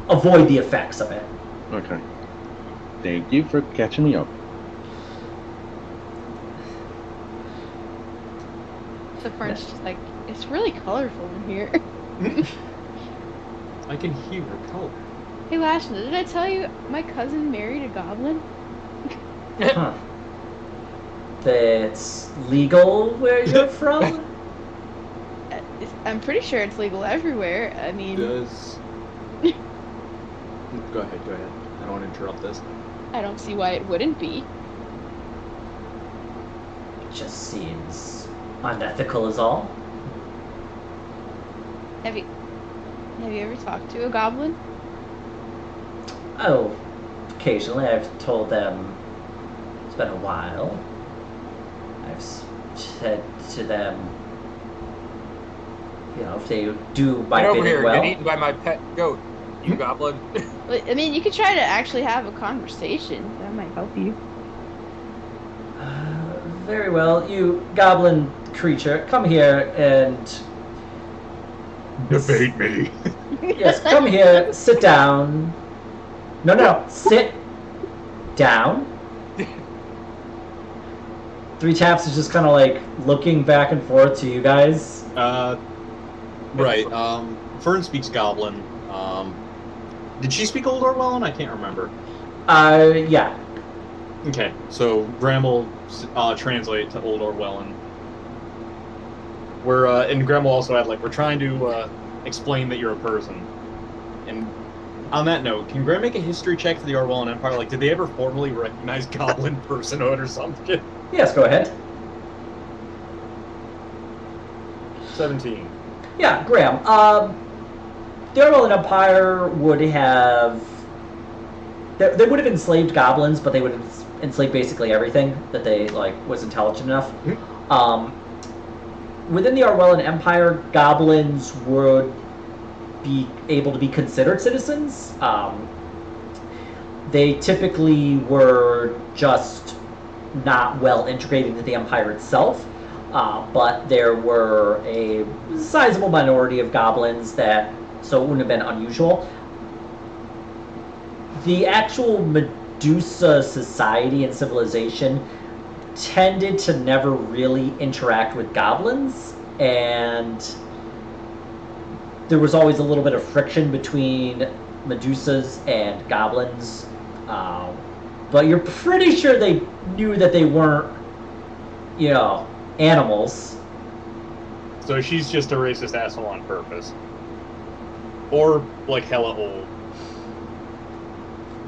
avoid the effects of it. Okay. Thank you for catching me up. So Fern's just like, it's really colorful in here. I can hear color. Hey Lashna, did I tell you my cousin married a goblin? Huh. That's legal where you're from? I'm pretty sure it's legal everywhere. I mean, Does. Go ahead. I don't want to interrupt this. I don't see why it wouldn't be. It just seems unethical is all. Have you ever talked to a goblin? Oh, occasionally I've told them it's been a while. I've said to them, if they do my Get over bidding here well. and get eaten by my pet goat, you goblin. I mean, you could try to actually have a conversation. That might help you. Very well, you goblin creature, come here and Debate me. yes, come here, sit down. No, sit down. 3 taps is just kind of like looking back and forth to you guys. Right. Fern speaks Goblin. Did she speak Old Orwellan? I can't remember. Yeah. Okay, so Graham will translate to Old Orwellan. And Graham will also add, we're trying to explain that you're a person. And on that note, can Graham make a history check for the Orwellan Empire? Did they ever formally recognize Goblin personhood or something? Yes, go ahead. 17. Yeah, Graham. The Orwellan Empire would have... They would have enslaved goblins, but they would have enslaved basically everything that they, was intelligent enough. Mm-hmm. Within the Orwellan Empire, goblins would be able to be considered citizens. They typically were just not well integrated into the Empire itself, but there were a sizable minority of goblins so it wouldn't have been unusual. The actual Medusa society and civilization tended to never really interact with goblins, and there was always a little bit of friction between Medusas and goblins. But you're pretty sure they knew that they weren't, animals. So she's just a racist asshole on purpose. Or, hella old.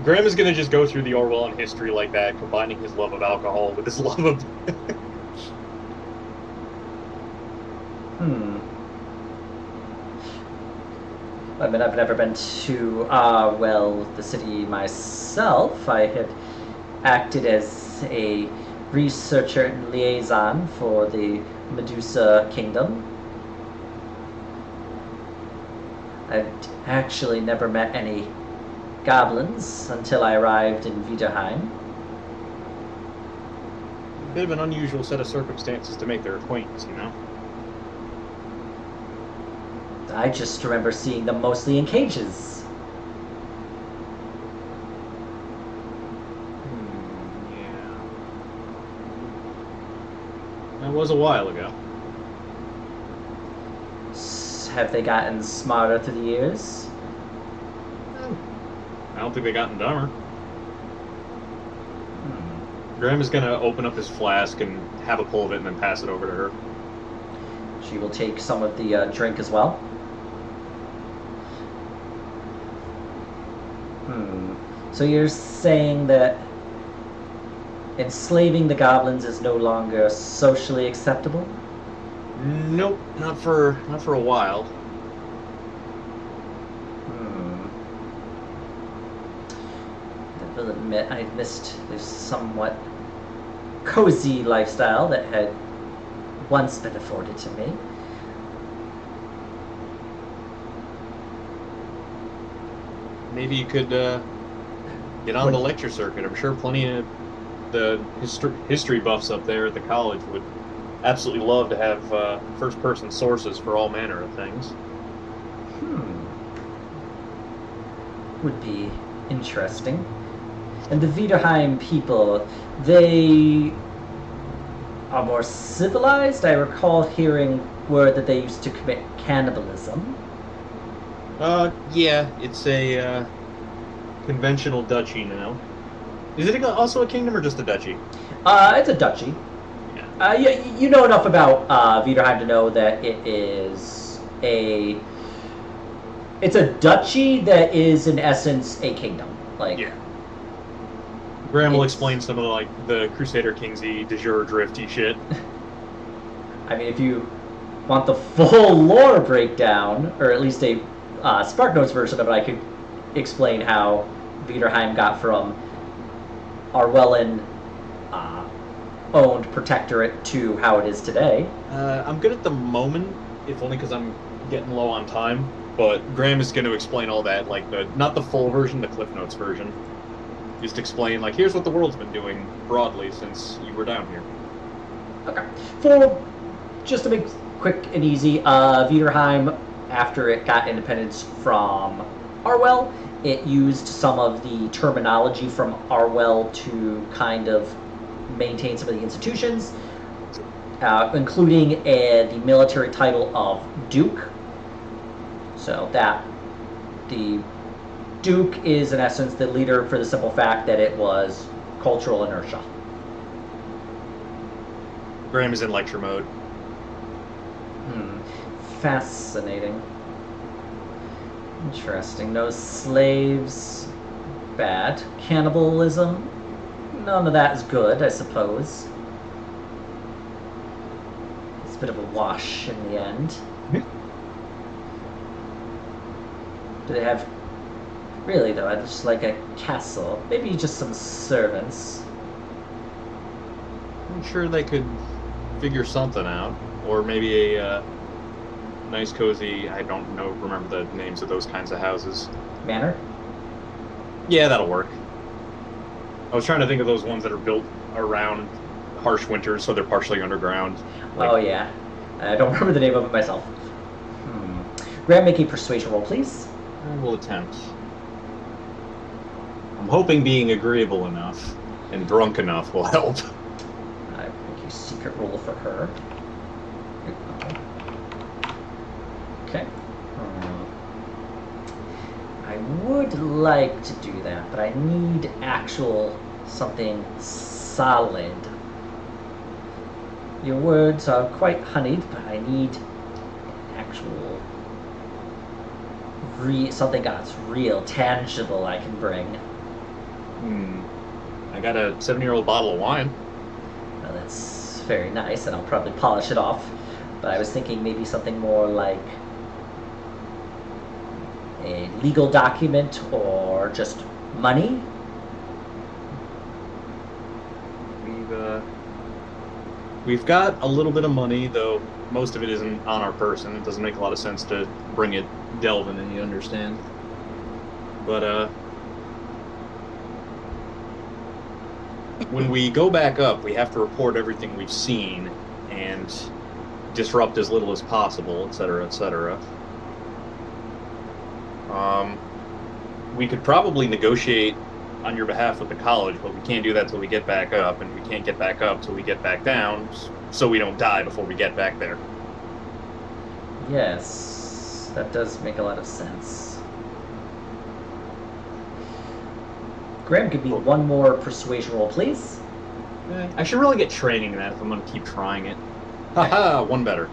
Graham is going to just go through the Orwellan history like that, combining his love of alcohol with his love of... I mean, I've never been to, the city myself. I had acted as a researcher and liaison for the Medusa Kingdom. I'd actually never met any goblins until I arrived in Viderheim. A bit of an unusual set of circumstances to make their acquaintance, I just remember seeing them mostly in cages. Yeah. That was a while ago. Have they gotten smarter through the years? I don't think they gotten dumber. Graham is going to open up his flask and have a pull of it and then pass it over to her. She will take some of the drink as well. So you're saying that enslaving the goblins is no longer socially acceptable? Nope, not for a while. I will admit I missed this somewhat cozy lifestyle that had once been afforded to me. Maybe you could get on the lecture circuit. I'm sure plenty of the history buffs up there at the college would absolutely love to have first-person sources for all manner of things. Would be interesting. And the Viderheim people, they are more civilized. I recall hearing word that they used to commit cannibalism. Yeah, it's a conventional duchy now. Is it also a kingdom or just a duchy? It's a duchy. You know enough about Viderheim to know that it's a duchy that is in essence a kingdom. Like, yeah. Graham will explain some of the Crusader Kingsy de jure drifty shit. I mean, if you want the full lore breakdown, or at least a Spark Notes version of it, I could explain how Viderheim got from Arwellen owned protectorate to how it is today. I'm good at the moment, if only because I'm getting low on time. But Graham is going to explain all that, not the full version, the Cliff Notes version. Just explain, here's what the world's been doing broadly since you were down here. Okay. Just to make quick and easy, Viderheim, after it got independence from Arwell, it used some of the terminology from Arwell to kind of maintain some of the institutions, including the military title of Duke. So that the Duke is, in essence, the leader for the simple fact that it was cultural inertia. Graham is in lecture mode. Fascinating. Interesting. No slaves. Bad. Cannibalism. None of that is good, I suppose. It's a bit of a wash in the end. Do they have... Really, though, it's just like a castle. Maybe just some servants. I'm sure they could figure something out. Or maybe a nice, cozy, I don't remember the names of those kinds of houses. Manor? Yeah, that'll work. I was trying to think of those ones that are built around harsh winters, so they're partially underground. Oh, yeah. I don't remember the name of it myself. Graham, make a persuasion roll, please. I will attempt. I'm hoping being agreeable enough and drunk enough will help. I make a secret roll for her. Okay. I would like to do that, but I need something solid. Your words are quite honeyed, but I need actual something that's real, tangible I can bring. I got a 7-year-old bottle of wine. Well, that's very nice, and I'll probably polish it off. But I was thinking maybe something more like a legal document or just money. We've got a little bit of money, though most of it isn't on our person. It doesn't make a lot of sense to bring it delving in, you understand? But when we go back up, we have to report everything we've seen and disrupt as little as possible, etc., etc. We could probably negotiate on your behalf with the college, but we can't do that till we get back up, and we can't get back up till we get back down, so we don't die before we get back there. Yes, that does make a lot of sense. Graham, give me one more persuasion roll, please. I should really get training in that if I'm going to keep trying it. Haha, one better.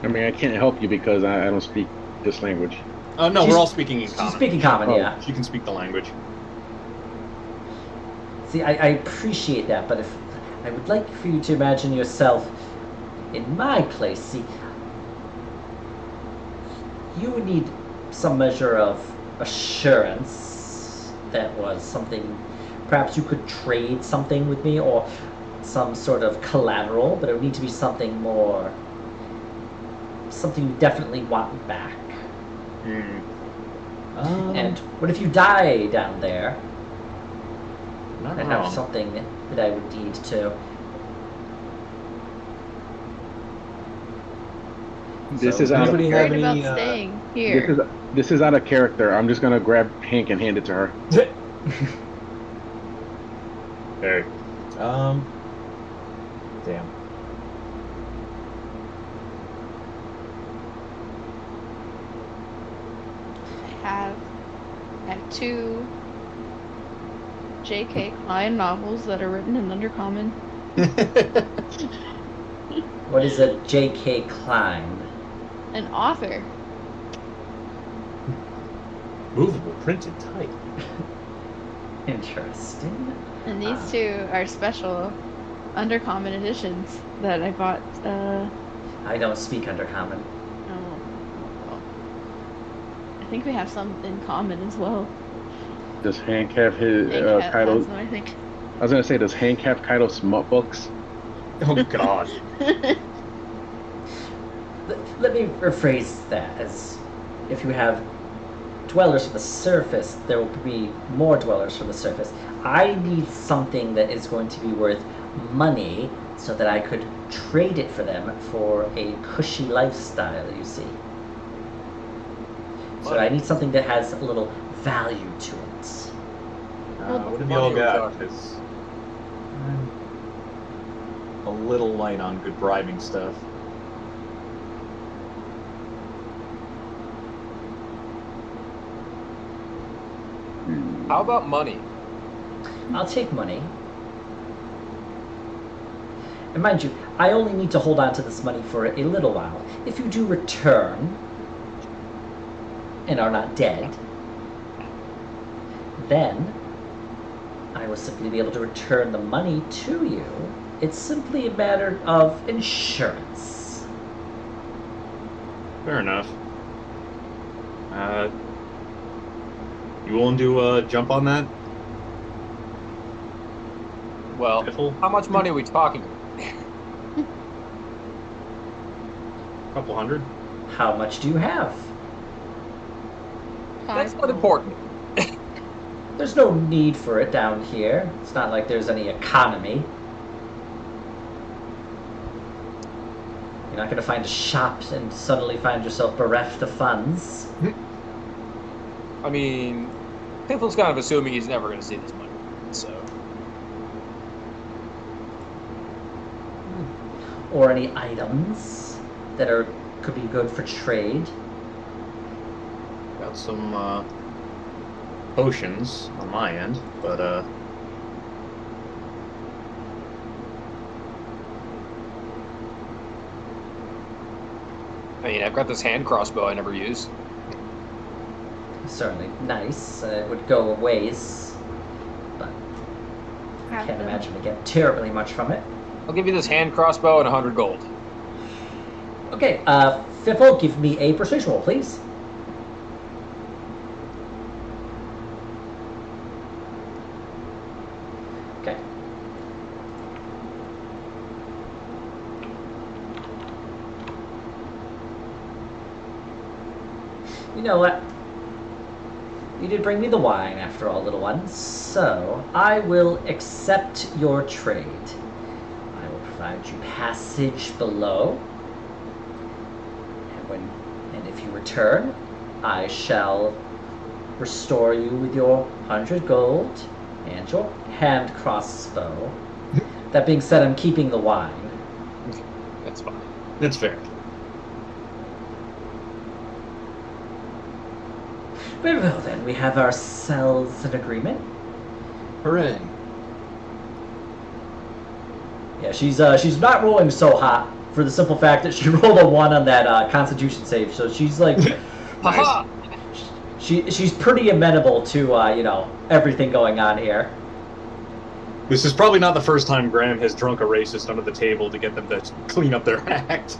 I mean, I can't help you because I don't speak this language. No, we're all speaking in common. She's speaking common, yeah. She can speak the language. See, I appreciate that, but if I would like for you to imagine yourself in my place. See, you would need some measure of assurance that was something. Perhaps you could trade something with me, or some sort of collateral, but it would need to be something more. Something you definitely want back. And what if you die down there? Not I have something that I would need to. This So, is out of I'm Anybody have worried any, about staying here. this is out of character. I'm just gonna grab Hank and hand it to her. Hey. Damn. I have 2 J.K. Klein novels that are written in Undercommon. What is a J.K. Klein? An author. Movable printed type. Interesting. And these two are special Undercommon editions that I bought. I don't speak Undercommon. Oh, well, I think we have some in common as well. Does Hank have his Hank has Kaido? them, I think. I was gonna say, does Hank have Kaido smut books? Oh God. Let me rephrase that as if you have dwellers from the surface, there will be more dwellers from the surface. I need something that is going to be worth money so that I could trade it for them for a cushy lifestyle, you see. So I need something that has a little value to it. What have you all got? 'Cause I'm a little light on good bribing stuff. How about money? I'll take money. And mind you, I only need to hold on to this money for a little while. If you do return and are not dead, then I will simply be able to return the money to you. It's simply a matter of insurance. Fair enough. You willing to jump on that? Well, Piffle? how much money are we talking? Couple hundred? How much do you have? That's not important. There's no need for it down here. It's not like there's any economy. You're not going to find a shop and suddenly find yourself bereft of funds. I mean, Piffle's kind of assuming he's never going to see this money, so. Or any items that could be good for trade. Got some potions on my end, but I mean, I've got this hand crossbow I never use. Certainly nice. It would go a ways, but I can't imagine to get terribly much from it. I'll give you this hand crossbow and 100 gold. Okay, Fiffle, give me a persuasion roll, please. Okay. You know what? You did bring me the wine after all, little one, so I will accept your trade. I will provide you passage below, and if you return, I shall restore you with your 100 gold and your hand crossbow. That being said, I'm keeping the wine. That's fine. that's fair. Very well then, we have ourselves an agreement. Hooray. Yeah, she's not rolling so hot for the simple fact that she rolled a 1 on that Constitution save, so she's like, Haha! she's pretty amenable to everything going on here. This is probably not the first time Graham has drunk a racist under the table to get them to clean up their act.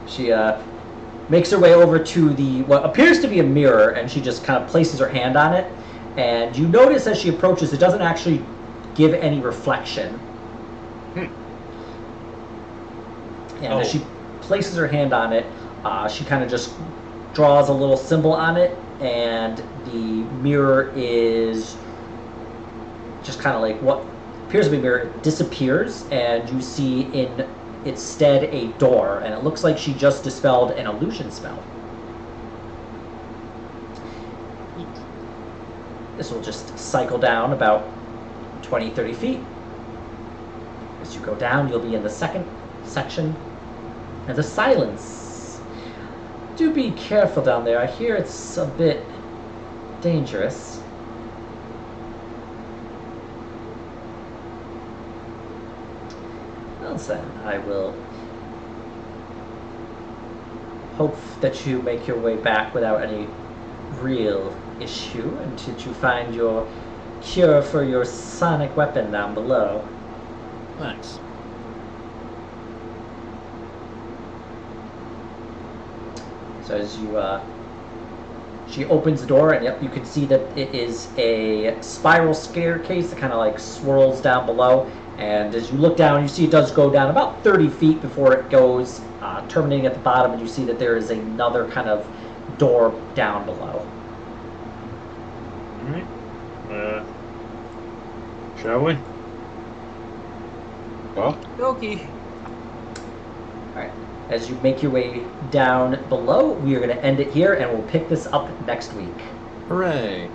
She makes her way over to what appears to be a mirror, and she just kind of places her hand on it. And you notice as she approaches, it doesn't actually give any reflection. And as she places her hand on it, she kind of just draws a little symbol on it, and the mirror is just kind of like what appears to be a mirror disappears, and you see in its stead a door, and it looks like she just dispelled an illusion spell. This will just cycle down about 20-30 feet. As you go down, you'll be in the second section. And the silence. Do be careful down there. I hear it's a bit dangerous. Well then, I will hope that you make your way back without any real issue until you find your cure for your sonic weapon down below. Thanks. So as you, she opens the door, and yep, you can see that it is a spiral staircase that kind of like swirls down below. And as you look down, you see it does go down about 30 feet before it goes, terminating at the bottom, and you see that there is another kind of door down below. All right. Shall we? Well, Dokie. Alright, as you make your way down below, we are going to end it here, and we'll pick this up next week. Hooray.